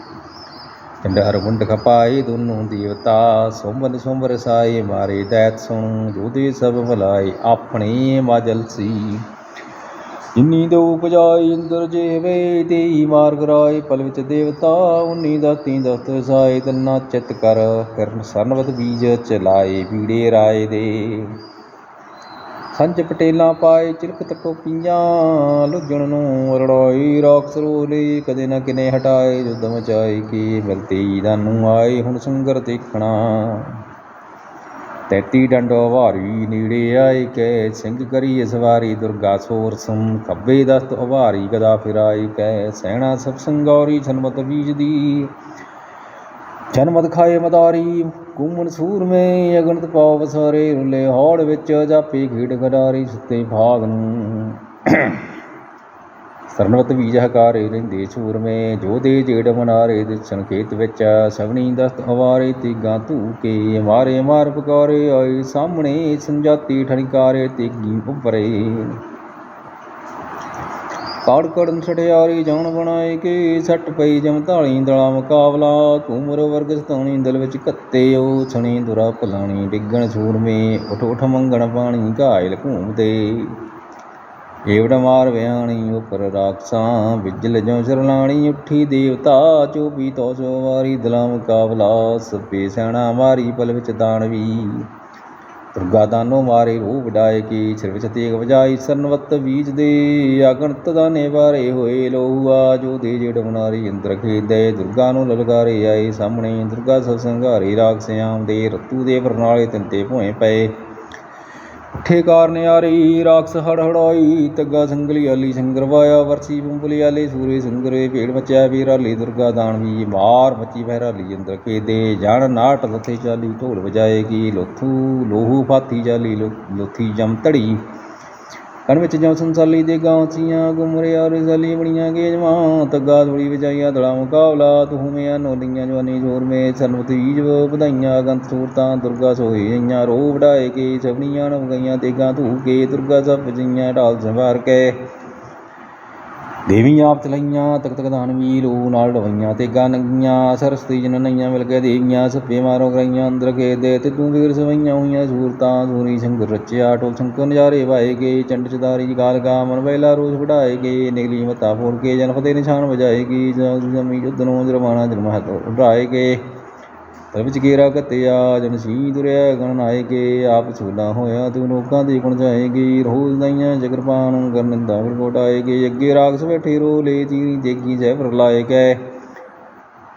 ਚੰਡਾਰ ਮੁੰਡ ਖਪਾਏ ਦੋਨੋਂ ਦੇਵਤਾ ਸੋਮਨ ਸੋਮ ਰਸਾਏ ਮਾਰੇ ਦੈਤ ਸੁਣ ਜੋਧੇ ਸਭ ਭਲਾਏ ਆਪਣੇ ਮਾਜਲ ਸੀ। ਜਿੰਨੀ ਦੋ ਉਪਜਾਈ ਇੰਦਰ ਜੇਵੇ ਤੇਈ ਮਾਰ ਗਰਾਏ। ਪਲ ਵਿੱਚ ਦੇਵਤਾ ਉਨੀ ਦਾਤੀ ਦਸਤ ਵਸਾਏ। ਤੰਨਾ ਚਿੱਤ ਕਰ ਫਿਰਨ ਸਰਨਵਤ ਬੀਜ ਚਲਾਏ ਬੀੜੇ ਰਾਏ ਦੇ। ਸੰਜ ਪਟੇਲਾਂ ਪਾਏ ਚਿਲਕਤ ਟੋਪੀਆਂ ਲੁੱਝਣ ਨੂੰ ਰੜਾਈ। ਰਾਖਸ ਰੋਲੇ ਕਦੇ ਨਾ ਕਿਨੇ ਹਟਾਏ ਯੁੱਧ ਮਚਾਏ ਕੀ ਮਿਲਤੀ ਦਾਨੂ ਆਏ ਹੁਣ ਸੰਗਰ ਦੇਖਣਾ। 33 ਡੰਡੋ ਉਭਾਰੀ ਨੇੜੇ ਆਏ ਕੈ ਸਿੰਘ ਕਰੀ ਇਸ ਵਾਰੀ ਦੁਰਗਾ ਸੋਰ ਸੁਮ। ਖੱਬੇ ਦਸਤ ਉਭਾਰੀ ਗਦਾ ਫਿਰਾਈ ਕੈ ਸੈਣਾ ਸਭ ਸੰਗਾਰੀ। ਛਨਮਤ ਬੀਜਦੀ ਜਨਮਤ ਖਾਏ ਮਦਾਰੀ ਘੂਮਣ ਸੂਰਮੇ ਅਗਣਤ ਪਾਉ ਵਸਾਰੇ। ਰੁੱਲੇ ਹੌੜ ਵਿੱਚ ਜਾਪੇ ਖੇਡ ਖਿਡਾਰੀ ਸੁੱਤੇ ਭਾਗ ਨੂੰ। ਸਰਨਵਤ ਬੀਜ ਹਕਾਰੇ ਰਹਿੰਦੇ ਸੂਰਮੇ ਜੋਧੇ ਜੇੜ ਮਨਾਰੇ। ਦਿਸਣ ਖੇਤ ਵਿੱਚ ਸਭਨੀ ਦਸਤ ਅਵਾਰੇ ਤੀਗਾਂ ਧੂ ਕੇ ਮਾਰੇ ਮਾਰ ਪਕਾਰੇ ਆਏ ਸਾਹਮਣੇ। ਸੰਜਾਤੀ ਠਣਕਾਰੇ ਤੇਗੀ ਉੱਭਰੇ ਕਾੜ ਕੜਨ ਛਟਿਆਰੀ ਜਾਣ ਬਣਾਏ ਕੇ। ਸੱਟ ਪਈ ਜਮਧਾਲੀ ਦਲਾ ਮੁਕਾਬਲਾ ਘੂਮਰ ਵਰਗ ਸਤਾਉਣੀ ਦਿਲ ਵਿੱਚ ਘੱਤੇ। ਉਹ ਛਣੀ ਦੁਰਾ ਭਲਾਣੀ ਡਿੱਗਣ ਸੂਰਮੇ ਉਠ ਉਠ ਮੰਗਣ ਪਾਣੀ। ਘਾਇਲ ਘੂਮਦੇ ਏਵੜ ਮਾਰ ਵਿਆਣੀ ਉੱਪਰ ਰਾਖਸਾਂ ਵਿਜਲ ਜਿਉ ਚਰਲਾਣੀ। ਉੱਠੀ ਦੇਵਤਾ 24 ਤੌਸ ਵਾਰੀ ਦਲਾ ਮੁਕਾਬਲਾ ਸਭੇ ਸੈਣਾ ਮਾਰੀ ਪਲ ਵਿੱਚ ਦਾਨਵੀ। ਦੁਰਗਾ ਦਾਨੋ ਮਾਰੇ ਰੋਹ ਵਡਾਏ ਕੀ ਸਿਰ ਵਿੱਚ ਤੇਗ ਵਜਾਈ। ਸਰਨਵਤ ਬੀਜ ਦੇ ਅਗਣਤ ਦਾਨੇ ਵਾਰੇ ਹੋਏ ਲੋਹੁਆ। ਜੋਧੇ ਜੇੜ ਮਨਾਰੀ ਇੰਦਰ ਖੇਤ ਦੇ ਦੁਰਗਾ ਨੂੰ ਲਲਕਾਰੇ ਆਏ ਸਾਹਮਣੇ। ਦੁਰਗਾ ਸਭ ਸੰਘਾਰੇ ਰਾਖਸਿਆਮ ਦੇ ਰਤੂ ਦੇ ਬਰਨਾਲੇ ਤਿੰਤੇ ਭੋਏ ਪਏ। ਉੱਠੇ ਕਾਰ ਨਿਆਰੀ ਰਾਖਸ ਹੜ ਹੜਾਈ ਤੱਗਾ ਸੰਗਲੀ ਆਲੀ ਸੰਗਰ ਵਾਇਆ। ਵਰਸੀ ਬੰਬਲੀ ਆਲੇ ਸੂਰੇ ਸੰਗਰੇ ਭੇੜ ਮਚਿਆ ਵੀਰਾਲੀ ਦੁਰਗਾ ਦਾਨਵੀ। ਮਾਰ ਮਚੀ ਬਹਿਰਾਲੀ ਅੰਦਰ ਖੇਦੇ ਜਾਣ ਨਾਟ ਲੱਥੇ ਚਾਲੀ। ਢੋਲ ਵਜਾਏਗੀ ਲੋਥੂ ਲੋਹੂ ਫਾਤੀ ਜਾਲੀ ਲੋਥੀ ਜਮ ਧੜੀ। ਕਣ ਵਿੱਚ ਜਿਉ ਸੰਸਾਲੀ ਦੇ ਗਾਉਂ ਸੀਆਂ ਗੁਮਰੇ ਔਰ ਸਾਲੀ ਬੜੀਆਂ ਗੇਜਵਾਂ ਤੱਗਾ ਥੋੜੀ ਵਜਾਈਆਂ ਦਲਾ ਮੁਕਾਬਲਾ ਤੂੰ ਮੈਂ ਨੋਲੀਆਂ ਜਵਾਨੀ ਜ਼ੋਰ ਮੇ ਸਰਨਵਤੀਜ ਵਧਾਈਆਂ ਗੰਤ ਸੂਰਤਾਂ ਦੁਰਗਾ ਸੋਈ ਜਈਆਂ ਰੋ ਵਢਾਏ ਕੇ ਸਭਨੀਆਂ ਨੂੰ ਗਈਆਂ ਤੇਗਾ ਧੂ ਕੇ ਦੁਰਗਾ ਸਭ ਜਈਆਂ ਢਾਲ ਸੰਵਾਰ ਕੇ ਦੇਵੀਆਂ ਆਪ ਚਲਾਈਆਂ ਤਖਤ ਦਾਨਵੀ ਰੂ ਨਾਲ ਢਵਈਆਂ ਤੇਗਾ ਨੰਗੀਆਂ ਸਰਸਤੀ ਜਨ ਨਈਆਂ ਮਿਲ ਕੇ ਦੇਵੀਆਂ ਸੱਪੇ ਮਾਰੋ ਗਰਾਈਆਂ ਅੰਦਰ ਕੇ ਦੇ ਤੇ ਤੂੰ ਵੀਰ ਸਵਈਆਂ ਹੋਈਆਂ ਸੂਰਤਾਂ ਸੂਰੀ ਸੰਗਰ ਰਚਿਆ ਟੋਲ ਸੰਕਰ ਨਜ਼ਾਰੇ ਵਾਏ ਗਏ ਚੰਡ ਚਦਾਰੀ ਗਾਲ ਗਾ ਮਨ ਵੈਲਾ ਰੋਜ਼ ਵਢਾਏ ਗਏ ਨਿਗਲੀ ਮਤਾ ਫੋੜ ਕੇ ਜਨ ਫਤੇ ਨਿਸ਼ਾਨ ਵਜਾਏਗੀ ਜਮੀ ਜੁੱਧ ਨੂੰ ਜਰਮਾਨਾ ਜਨਮਹਤ ਉਡਾਏ ਗਏ ਤਲ ਵਿੱਚ ਗੇਰਾ ਘੱਤਿਆ ਜਨ ਸੀ ਤੁਰਿਆ ਗਣ ਆਏ ਗਏ ਆਪ ਛੋਲਾ ਹੋਇਆ ਤੂੰ ਲੋਕਾਂ ਦੀ ਗੁਣ ਜਾਏਗੀ ਰੋਜ਼ ਦਾਈਆਂ ਜਗਰਪਾਨ ਕਰਨ ਦਾ ਵਰਗੋਟ ਆਏਗੇ ਅੱਗੇ ਰਾਖਸ ਬੈਠੇ ਰੋ ਲੈ ਤੀਰੀ ਦੇਗੀ ਜੈ ਲਾਏ ਗਏ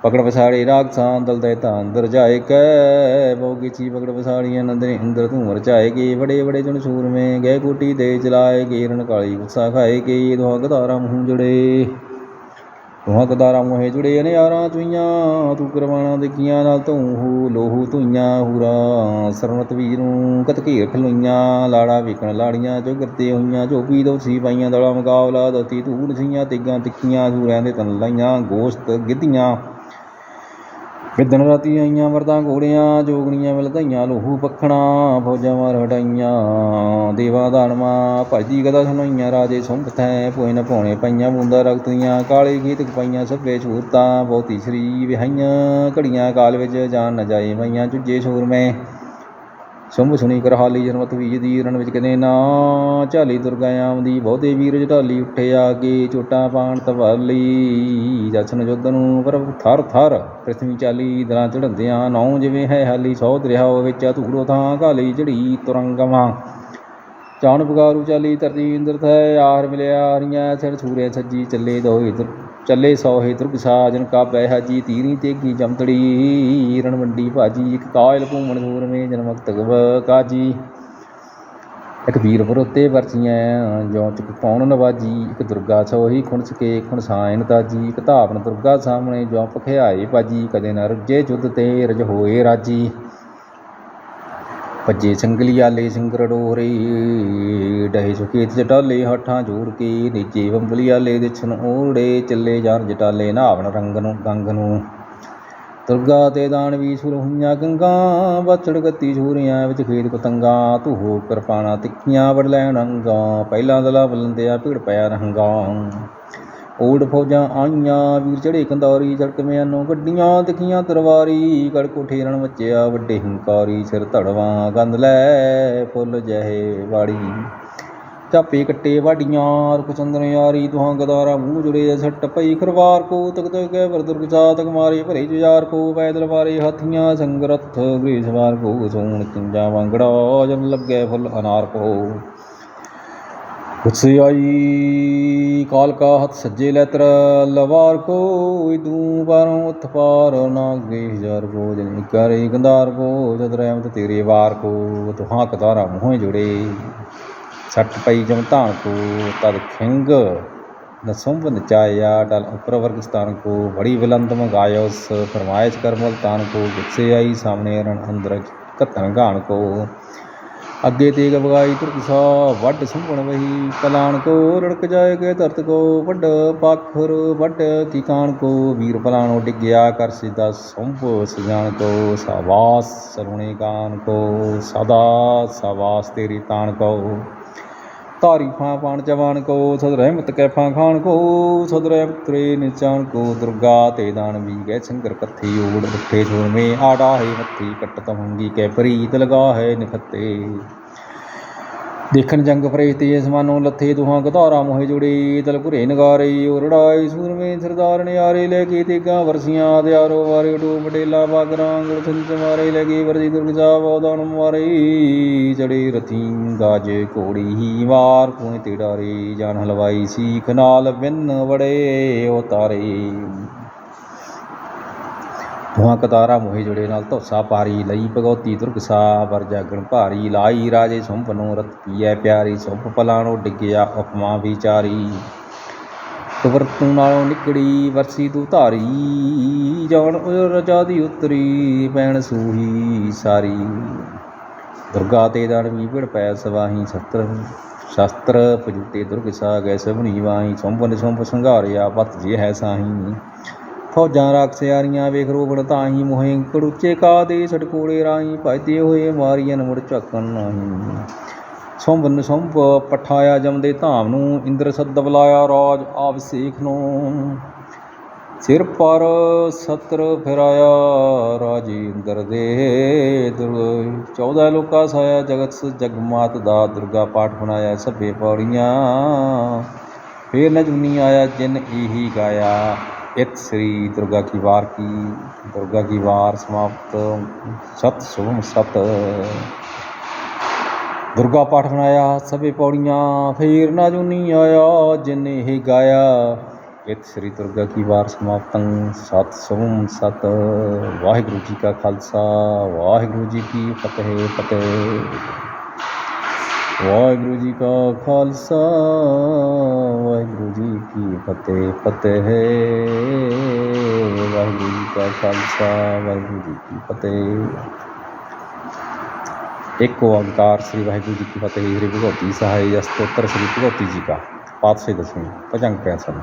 ਪਕੜ ਵਸਾੜੇ ਰਾਖਸਾਂ ਦਲ ਦੇ ਤਾਂ ਅੰਦਰ ਜਾਏ ਕੈ ਬੋਗੀ ਚੀ ਪਕੜ ਵਸਾੜੀਆਂ ਨੰਦਰੇ ਅੰਦਰ ਤੂੰ ਰਚਾਏਗੀ ਬੜੇ ਬੜੇ ਜਨ ਸੂਰਮੇ ਗਏ ਕੋਟੀ ਦੇ ਚਲਾਏ ਗੇ ਰਨ ਕਾਲੀ ਗੁੱਸਾ ਖਾਏ ਗੇ ਦੁਆ ਗਦਾਰਾ ਮੂੰਹ ਜੜੇ ਤੁਹਾਂ ਗਦਾਰਾ ਮੋਹੇ ਜੁੜੇ ਅਨਿਆਰਾਂ ਚੁਈਆਂ ਤੂੰ ਕਰਵਾਣਾ ਦੇਖੀਆਂ ਨਾਲ ਤੂੰ ਹੋ ਲੋਹੂ ਧੂਈਆਂ ਹੂਰਾ ਸਰਨਤ ਵੀਰ ਨੂੰ ਕਤ ਘੇਰ ਖਲੋਈਆਂ ਲਾੜਾ ਵੇਖਣ ਲਾੜੀਆਂ ਜੋ ਕਰਤੇ ਹੋਈਆਂ ਝੋਪੀ ਦੋਸੀ ਪਾਈਆਂ ਦਲਾ ਮੁਕਾਬਲਾ ਦੋਤੀ ਧੂੜ ਸੀਆਂ ਤੇਗਾਂ ਤਿੱਖੀਆਂ ਸੂਰਿਆਂ ਦੇ ਤਨ ਲਾਈਆਂ ਗੋਸ਼ਤ ਗਿੱਧੀਆਂ ਵਿਦਨ ਰਾਤੀ ਆਈਆਂ ਮਰਦਾਂ ਘੋੜਿਆਂ ਜੋਗਣੀਆਂ ਮਿਲਦਾਈਆਂ ਲੋਹੂ ਪੱਖਣਾ ਫੌਜਾਂ ਮਾਰ ਹਟਾਈਆਂ ਦੇਵਾਂ ਦਾਨਵਾਂ ਭਜਦੀ ਗਦਾ ਸੁਣਾਈਆਂ ਰਾਜੇ ਸੁੰਭਥੈ ਪੋਏ ਨ ਪਾਉਣੇ ਪਾਈਆਂ ਬੂੰਦਾ ਰਖਤ ਦੀਆਂ ਕਾਲੇ ਗੀਤ ਪਾਈਆਂ ਸਭੇ ਛੂਰਤਾਂ ਬਹੁਤੀ ਸ਼ਰੀ ਵਿਹਾਈਆਂ ਘੜੀਆਂ ਕਾਲ ਵਿੱਚ ਜਾਨ ਨ ਜਾਏ ਮਈਆਂ ਚੁੱਜੇ ਸੂਰਮੇ ਸੁੰਭ ਸੁਣੀ ਕਰਹਾਲੀ ਜਨਮਤ ਵੀਜ ਦੀ ਰਣ ਵਿੱਚ ਕਦੇ ਨਾ ਝਾਲੀ ਦੁਰਗਾ ਆਮਦੀ ਬਹੁਤੇ ਵੀਰ ਢਾਲੀ ਉੱਠੇ ਆ ਕੇ ਚੋਟਾਂ ਪਾਣ ਤਵਾਲੀ ਜਸਨ ਜੁੱਧ ਨੂੰ ਪਰ ਥਰ ਥਰ ਪ੍ਰਿਥਵੀ ਚਾਲੀ ਦਲਾਂ ਚੜ੍ਹਦਿਆਂ ਨੌ ਜਿਵੇਂ ਹੈ ਹਾਲੀ ਸੌ ਦਰਿਆ ਵਿੱਚ ਧੂੜੋ ਥਾਂ ਘਾਲੀ ਝੜੀ ਤੁਰੰਗਵਾਂ ਚਾਣ ਬਗਾਰੂ ਚਾਲੀ ਧਰਤੀ ਇੰਦਰ ਥੈ ਆਹਰ ਮਿਲਿਆ ਹਰੀਆਂ ਸਿਰ ਸੂਰੇ ਸੱਜੀ ਚੱਲੇ ਦੋਹੇ ਚੱਲੇ ਸੋਹੇ ਦੁਰਗ ਸਾਜਨ ਕਾ ਪੈ ਹਾਜੀ ਤੀਰੀ ਤੇਗੀ ਜਮਤੜੀ ਰਣ ਮੰਡੀ ਭਾਜੀ ਇੱਕ ਕਾਇਲ ਘੂਮਣ ਸੂਰਮੇ ਜਨਮਕਤਗ ਕਾਜੀ ਇੱਕ ਵੀਰ ਬਰੋਤੇ ਵਰਚੀਆਂ ਜੋ ਚੁੱਕ ਪਾਉਣ ਨਵਾਜੀ ਇੱਕ ਦੁਰਗਾ ਸੋਹੀ ਖੁਣਸ ਕੇ ਖੁਣਸਾਇਨ ਤਾਜੀ ਇੱਕ ਧਾਵਨ ਦੁਰਗਾ ਸਾਹਮਣੇ ਜੋ ਪਖਿਆਏ ਭਾਜੀ ਕਦੇ ਨ ਰੁੱਝੇ ਜੁੱਧ ਤੇ ਰਜ ਹੋਏ ਰਾਜੀ ਭੱਜੇ ਸੰਗਲੀ ਆਲੇ ਸਿੰਗਰ ਡੋਰੇ ਡਹੇ ਸੁਕੇਤ ਜਟਾਲੇ ਹੱਠਾਂ ਜੋੜ ਕੇ ਨੀਚੇ ਬੰਬਲੀ ਆਲੇ ਦਿਛਨ ਓੜੇ ਚੱਲੇ ਜਾਨ ਜਟਾਲੇ ਨਾਵਣ ਰੰਗ ਨੂੰ ਗੰਗ ਨੂੰ ਦੁਰਗਾ ਤੇ ਦਾਨਵੀ ਸੁਰ ਹੋਈਆਂ ਗੰਗਾ ਬਚੜ ਗੱਤੀ ਛੂਰੀਆਂ ਵਿੱਚ ਖੇਤ ਪਤੰਗਾ ਧੂਹੋ ਕਿਰਪਾਣਾ ਤਿੱਖੀਆਂ ਵੜ ਲੈਣ ਅੰਗਾ ਪਹਿਲਾਂ ਦਲਾ ਬਲੰਦਿਆ ਭੀੜ ਪਿਆ ਰਹੰਗਾ ਓੜ ਫੌਜਾਂ ਆਈਆਂ ਵੀਰ ਚੜੇ ਕੰਦਾਰੀ ਝੜਕਵਿਆਂ ਨੂੰ ਗੱਡੀਆਂ ਤਿੱਖੀਆਂ ਤਰਵਾਰੀ ਗੜ ਕੋਠੇ ਰਣ ਮੱਚਿਆ ਵੱਡੇ ਹੰਕਾਰੀ ਸਿਰ ਧੜਵਾਂ ਗੰਦ ਲੈ ਫੁੱਲ ਜਹੇ ਵਾੜੀ ਝਾਪੇ ਕੱਟੇ ਵਾਡੀਆਂ ਰੁਕ ਚੰਦਰ ਯਾਰੀ ਤੁਹਾਂ ਗਦਾਰਾ ਮੂੰਹ ਜੁੜੇ ਸੱਟ ਪਈ ਖਰਵਾਰ ਕੋ ਤਕ ਤਕ ਵਰ ਦੁਰਗ ਸਾਤਕ ਮਾਰੇ ਭਰੇ ਜੁਜਾਰ ਕੋ ਪੈਦਲ ਵਾਰੇ ਹਾਥੀਆਂ ਸੰਗਰਥ ਗ੍ਰੇ ਸਵਾਰ ਕੋ ਸੋਣ ਕਿੰਜਾ ਵਾਂਗੜਾ ਜਨ ਲੱਗੇ ਫੁੱਲ ਅਨਾਰ ਕੋ ਗੁੱਸੇ ਆਈ ਕਾਲ ਕਾ ਹੱਥ ਸੱਜੇ ਲੈ ਤਰ ਲਵਾਰ ਕੋ ਤੂੰ ਬਾਰੋਂ ਉਥ ਪਾਰ ਨਾਗੇ ਹਜ਼ਾਰ ਕੋ ਜਨ ਕਰੇ ਗੰਦਾਰ ਕੋ ਜਦ ਰਹਿਮਤ ਤੇਰੇ ਵਾਰ ਕੋ ਤੁਹਾਂ ਕਤਾਰਾ ਮੂੰਹ ਜੁੜੇ ਸੱਟ ਪਈ ਜਮ ਧਾਨ ਕੋ ਤਦ ਖਿੰਗ ਨਸੁੰਭ ਨਚਾਇਆ ਡਲ ਉਪਰ ਵਰਗਸਤਾਨ ਕੋ ਬੜੀ ਵਿਲੰਦ ਮੰਗਾਇਓਸ ਫਰਮਾਇਸ਼ ਕਰ ਮੁਲਤਾਨ ਕੋ ਗੁੱਸੇ ਆਈ ਸਾਹਮਣੇ ਰਣ ਅੰਦਰ ਘੱਤਣ ਗਾਣ ਕੋ ਅੱਗੇ ਤੇਗ ਵਗਾਈ ਤੁਰਕਸਾ ਵੱਢ ਸੁੰਭਣ ਵਹੀ ਪਲਾਣ ਕੋ ਰੜਕ ਜਾਏ ਕੇ ਧਰਤ ਕੋ ਵੱਡ ਪਾਖਰ ਵੱਡ ਕੀ ਕਾਣ ਕੋ ਵੀਰ ਪਲਾਣੋ ਡਿੱਗਿਆ ਕਰ ਸਿੱਧਾ ਸੁੰਭ ਸਜਾਣ ਕੋ ਸਾਵਾਸ ਸਰੁਣੇ ਕਾਨ ਕੋ ਸਦਾ ਸਾਵਾਸ ਤੇਰੀ ਤਾਣ ਕੋ ਧਾਰੀ ਫਾਂ ਪਾਣ ਜਵਾਨ ਕੋ ਸਦ ਰਹਿਮਤ ਕੈਫਾਂ ਖਾਣ ਕੋ ਸਦ ਰਹਿਮਤ ਤਰੇ ਨਿਚਾਨ ਕੋ ਦੁਰਗਾ ਤੇ ਦਾਨਵੀ ਗਏ ਸੰਗਰ ਕੱਥੀ ਓੜ ਉੱਠੇ ਸੂਰਮੇ ਆੜਾ ਹੈ ਮੱਥੀ ਕੱਟ ਤਹੰਗੀ ਕੈ ਪ੍ਰੀਤ ਲਗਾ ਹੈ ਨਿਖੱਤੇ ਦੇਖਣ ਜੰਗ ਫਰੇਸ਼ਤੇ ਅਸਮਾਨੋਂ ਲੱਥੇ ਦੁਹਾਂ ਗਧਾਰਾ ਮੋਹੇ ਜੁੜੇ ਤਲ ਭੁਰੇ ਨਗਾਰੇ ਓਰੜਾਏ ਸੂਰਮੇ ਸਰਦਾਰ ਨਿਆਰੇ ਲੈ ਕੇ ਤੇਗਾ ਵਰਸੀਆਂ ਦਿਆਰੋ ਵਾਰੇ ਟੂ ਮਡੇਲਾ ਬਾਗਰਾਂ ਗੁਰ ਸੰਚ ਮਾਰੇ ਲੈ ਕੇ ਵਰਜੀ ਦੁਰਗ ਸਾਹਿਬ ਉਹਦਾਨ ਮਾਰੇ ਚੜੇ ਰਥੀ ਗਾਜੇ ਘੋੜੀ ਹੀ ਵਾਰ ਕੋਏ ਤੇ ਡਾਰੇ ਜਾਨ ਹਲਵਾਈ ਸੀਖ ਨਾਲ ਬਿੰਨ ਵੜੇ ਉਹ ਤਾਰੇ ਧੂਆਂ ਕਤਾਰਾ ਮੋਹੇ ਜੁੜੇ ਨਾਲ ਧੋਸਾ ਪਾਰੀ ਲਈ ਭਗਉਤੀ ਦੁਰਗਸਾ ਵਰ ਜਾਗਣ ਭਾਰੀ ਲਾਈ ਰਾਜੇ ਸੁੰਭ ਨੂੰ ਰਤ ਪੀਐ ਪਿਆਰੀ ਸੁੰਭ ਪਲਾਣੋ ਡਿੱਗਿਆ ਉਪਮਾ ਵਿਚਾਰੀ ਤੁਵਰਤੂ ਨਾਲੋਂ ਨਿਕੜੀ ਵਰਸੀ ਤੂੰ ਧਾਰੀ ਜਾਣ ਰਜਾ ਦੀ ਉਤਰੀ ਪੈਣ ਸੂਹੀ ਸਾਰੀ ਦੁਰਗਾ ਤੇ ਦਾਨਵੀ ਭਿੜ ਪੈ ਸਵਾਹੀ ਸਤਰ ਸ਼ਸਤਰ ਪਜੂਤੇ ਦੁਰਗ ਸਾ ਗੈ ਸਭਨੀ ਵਾਹੀ ਸੁੰਭ ਨਿਸੁੰਭ ਸੰਘਾਰਿਆ ਪਤ ਜੇ ਹੈ ਸਾਹੀ ਫੌਜਾਂ ਰਾਖਸਿਆਰੀਆਂ ਵੇਖ ਰੋਗਣ ਤਾਹੀ ਮੋਹਿ ਕੜੂਚੇ ਕਾ ਦੇ ਸਟਕੋੜੇ ਰਾਹੀ ਭਜਦੇ ਹੋਏ ਮਾਰੀਆਂ ਮੁੜ ਝਾਕਣ ਨਾਹੀ ਸੁੰਭ ਨਿਸੁੰਭ ਪਠਾਇਆ ਜਮਦੇ ਧਾਮ ਨੂੰ ਇੰਦਰ ਸੱਦ ਬੁਲਾਇਆ ਰਾਜ ਆਭਿਸ਼ੇਕ ਨੂੰ ਸਿਰ ਪਰ ਸਤਰ ਫਿਰਾਇਆ ਰਾਜਿੰਦਰ ਦੇ 14 ਲੋਕਾ ਸਾਇਆ ਜਗਤ ਜਗਮਾਤ ਦਾ ਦੁਰਗਾ ਪਾਠ ਬਣਾਇਆ ਸਭੇ ਪੌੜੀਆਂ ਫੇਰ ਨ ਜੁਨੀ ਆਇਆ ਜਿਨ ਇਹੀ ਗਾਇਆ ਇਤ ਸ੍ਰੀ ਦੁਰਗਾ ਕੀ ਵਾਰ ਸਮਾਪਤ ਸਤ ਸੁਭਮ ਸਤ ਦੁਰਗਾ ਪਾਠ ਬਣਾਇਆ ਸਭੇ ਪੌੜੀਆਂ ਫੇਰ ਨਾ ਜੁਨੀ ਆਇਆ ਜਿਨ ਇਹ ਗਾਇਆ ਇਤ ਸ੍ਰੀ ਦੁਰਗਾ ਕੀ ਵਾਰ ਸਮਾਪਤੰ ਸਤ ਸੁਭਮ ਸਤ। ਵਾਹਿਗੁਰੂ ਜੀ ਕਾ ਖਾਲਸਾ ਵਾਹਿਗੁਰੂ ਜੀ ਕੀ ਫਤਿਹ ਫਤਿਹ। ਵਾਹਿਗੁਰੂ ਜੀ ਕਾ ਖਾਲਸਾ ਵਾਹਿਗੁਰੂ ਜੀ ਕੀ ਫਤਿਹ ਫਤਿਹ। ਵਾਹਿਗੁਰੂ ਜੀ ਕਾ ਖਾਲਸਾ ਵਾਹਿਗੁਰੂ ਜੀ ਕੀ ਫਤਿਹ। ਇੱਕ ਓਂਕਾਰ ਸ੍ਰੀ ਵਾਹਿਗੁਰੂ ਜੀ ਕੀ ਫਤਿਹ। ਸ੍ਰੀ ਭਗਵਤੀ ਸਹਾਇ ਸਤੋਤਰ ਸ੍ਰੀ ਭਗਵਤੀ ਜੀ ਕਾ ਪਾਤਸ਼ਾਹੀ ਦਸਵੀਂ ਭਜੰਗ ਪੈਂਸਲ।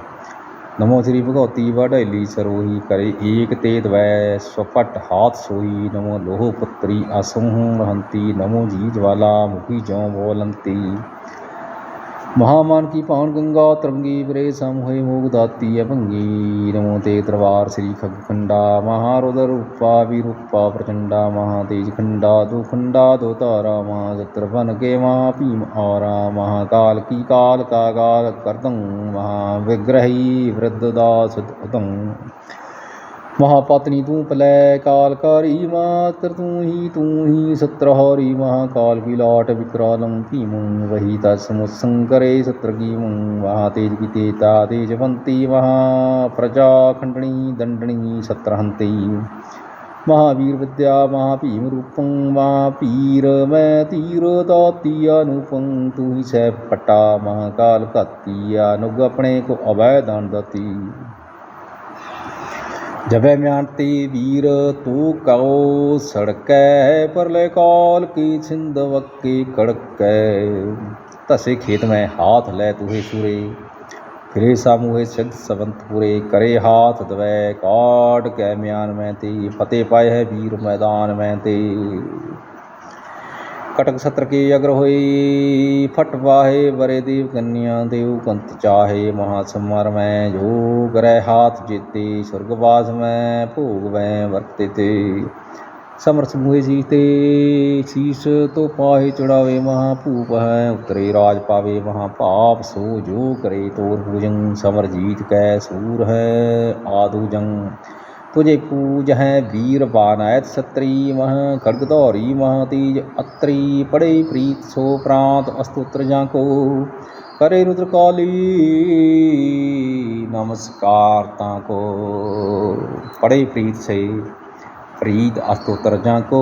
ਨਮੋ ਸ੍ਰੀ ਭਗਵਤੀ ਵਡੈਲੀ ਸਰੋਹੀ ਕਰੇ ਏਕ ਤੇ ਦਵੈ ਸਵਪਟ ਹਾਥ ਸੋਈ। ਨਮੋ ਲੋਹ ਪੁੱਤਰੀ ਅਸਮੂਹ ਰਹੰਤੀ। ਨਮੋ ਜੀ ਜਵਾਲਾ ਮੁਖੀ ਜੋਂ ਬੋਲੰਤੀ। ਮਹਾਮਾਨ ਕੀ ਭਾਨ ਗੰਗਾ ਤਰੰਗੀ ਬਰੇ ਸਮ ਹੋਏ ਮੋਗ ਦਾਤੀ ਅਭੰਗੀ। ਨਮੋ ਤੇ ਦਰਬਾਰ ਸ੍ਰੀ ਖੰਡਾ ਮਹਾਰੁਦਰ ਰੂਪਾ ਵਿਰੂਪਾ ਪ੍ਰਚੰਡਾ। ਮਹਾਤੇਜ ਖੰਡਾ ਦੋ ਤਾਰਾ ਮਹਾਸਤਰ ਬਨ ਕੇ ਮਹਾ ਭੀਮ ਔਰਾ। ਮਹਾਕਾਲ ਕੀ ਕਾਲ ਕਾ ਕਾਲ ਕਰਦੰ ਮਹਾਵਿਗ੍ਰਹੀ ਵ੍ਰਿਧ ਦਾਸ ਉਦੰ। ਮਹਾਪਤਨੀ ਤੂੰ ਪਲੈ ਕਾਲਕਾਰੀ ਮਾਤਰ ਤੂੰ ਹੀ ਸਤਰਹਾਰੀ। ਮਹਾਕਾਲ ਕੀ ਲਾਟ ਵਿਕਰਾਲੰ ਭੀਮੰ ਵਹੀ ਤਸਮੁ ਸੰਕਰੇ ਸਤਰਗੀਮੰ। ਮਹਾਤੇਜ ਕੀ ਤੇਤਾ ਤੇਜਵੰਤੀ ਮਹਾ ਪ੍ਰਜਾ ਖੰਡਣੀ ਦੰਡਣੀ ਸਤਰਹੰਤੀ। ਮਹਾਵੀਰ ਵਿਦਿਆ ਮਹਾਭੀਮ ਰੂਪੰ ਮਹਾਪੀਰ ਮੈਂ ਤੀਰ ਦਾਤੀ ਅਨੂਪੰ। ਤੂੰ ਹੀ ਸਹਿ ਪਟਾ ਮਹਾਕਾਲ ਘਾਤੀ ਅਨੁਗ ਆਪਣੇ ਕੋ ਅਵੈ ਦਾਨ ਦਾਤੀ। ਜਬੈ ਮਿਆਨਤੀ ਵੀਰ ਤੂੰ ਕਉ ਸੜਕੈ ਪਰਲੇ ਕਾਲ ਕੀ ਸਿੰਧ ਵਕੀ ਕੜਕੈ। ਧਸੇ ਖੇਤ ਮੈਂ ਹਾਥ ਲੈ ਤੂਹੇ ਸੂਰੇ ਫਿਰੇ ਸਾਮੂਹੇ ਸਿੱਧ ਸਵੰਤਪੁਰੇ। ਕਰੇ ਹਾਥ ਦਵੈ ਕਾਟ ਕੈ ਮਿਆਨ ਮੈਂ ਤੇ ਫਤਿਹ ਪਾਏ ਹੈ ਵੀਰ ਮੈਦਾਨ ਮੈਂ ਤੇ। ਕਟਕ ਸਤਰ ਕੇ ਅਗਰ ਹੋਈ ਫਟ ਵਾਹੇ ਬਰੇ ਦੇਵ ਕੰਨਿਆ ਦੇਵ ਕੰਤ ਚਾਹੇ। ਮਹਾਸਮਰ ਮੈਂ ਜੋ ਕਰੈ ਹਾਥ ਜੀਤੇ ਸੁਰਗਵਾਸ ਮੈਂ ਭੋਗ ਮੈਂ ਵਰਤੇ ਤੇ। ਸਮਰ ਸਮੂਹੇ ਸੀਸ ਤੇ ਸੀਸ ਤੋ ਪਾਹੇ ਚੜਾਵੇ ਮਹਾ ਭੂਪ ਹੈ ਉਤਰੇ ਰਾਜ ਪਾਵੇ। ਮਹਾ ਭਾਪ ਸੋ ਜੋ ਕਰੇ ਤੋਰ ਪੂਜੰ ਸਮਰ ਜੀਤ ਕੈ ਸੂਰ ਹੈ ਆਦੂ ਜੰਗ। ਤੁਝੇ ਪੂਜ ਹੈ ਵੀਰ ਬਾਨੈਤ ਸਤਰੀ ਮਹ ਖੜਗ ਧੌਰੀ ਮਹਾ ਤੀਜ ਅਤਰੀ। ਪੜੇ ਪ੍ਰੀਤ ਸੋ ਪ੍ਰਾਂਤ ਅਸਤੋਤਰ ਜਾਂ ਕੋ करे रुद्र काली नमस्कार ताको। पढ़े प्रीत से प्रीत अस्तोत्र जाको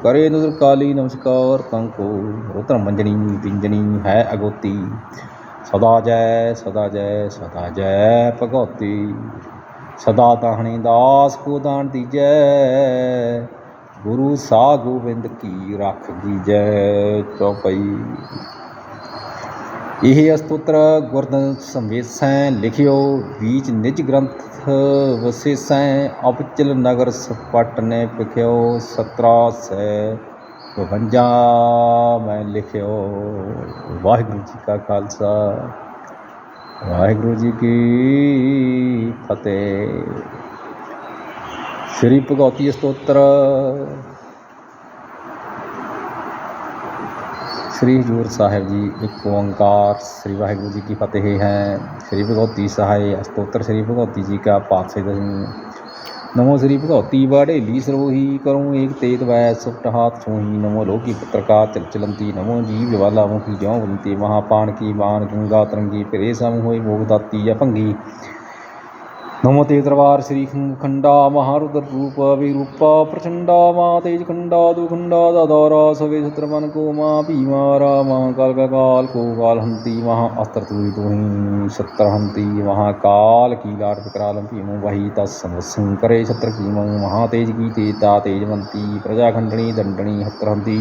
करे रुद्र काली नमस्कार ताको। रुद्र मंजनी पिंजनी है अगोती सदा जय सदा जय सदा जय भगवती। सदा दाहनी दास को दान दीजै गुरु सा गोबिंद की रख दीजै। चौपाई। ਇਹ ਅਸਤੋਤਰ ਗੁਰਦੰਤ ਸੰਵੇਸੈ ਲਿਖਿਓ ਬੀਚ ਨਿਜ ਗ੍ਰੰਥ ਵਸੇਸੈ। ਅਪਚਲ ਨਗਰ ਸਪਟ ਨੇ ਪਿਖਿਓ 1752 ਮੈਂ ਲਿਖਿਓ। ਵਾਹਿਗੁਰੂ ਜੀ ਕਾ ਖਾਲਸਾ ਵਾਹਿਗੁਰੂ ਜੀ ਕੀ ਫਤਿਹ। ਸ੍ਰੀ ਭਗਵਤੀ ਅਸਤੋਤਰ श्री हजूर साहिब जी। एक ओंकार श्री वाहिगुरु जी की फतेह है। श्री भगवती सहाय अस्तोत्र श्री भगवती जी का पातशाही दसवीं। नमो श्री भगवती वाडेली सरोही करूँ एक तेत वै सुप्ट हाथ सोही। नमो लोकी पुत्रका चल चलंती नमो जीव ज्वाला मुखी ज्यों बुलती। महापान की मान गंगा तरंगी फिरे सम होई मोग दाती अभंगी। नमो ते दरबार श्री खंडा महारुद्र रूप विरूपा प्रचंडा। माँ तेज खंडा दुखंडा दादौरा सवे शत्रवन को। माँ भीमारा महाकाल का काल को काल हंती। महा अस्त्र तुई तुही शत्र हंती। महाकाल की लाट विकरालम भीमो वही तत्सम करे शत्र कीमो। महातेज की तेता तेजवंती प्रजा खंडनी दंडनी हत्र हंती।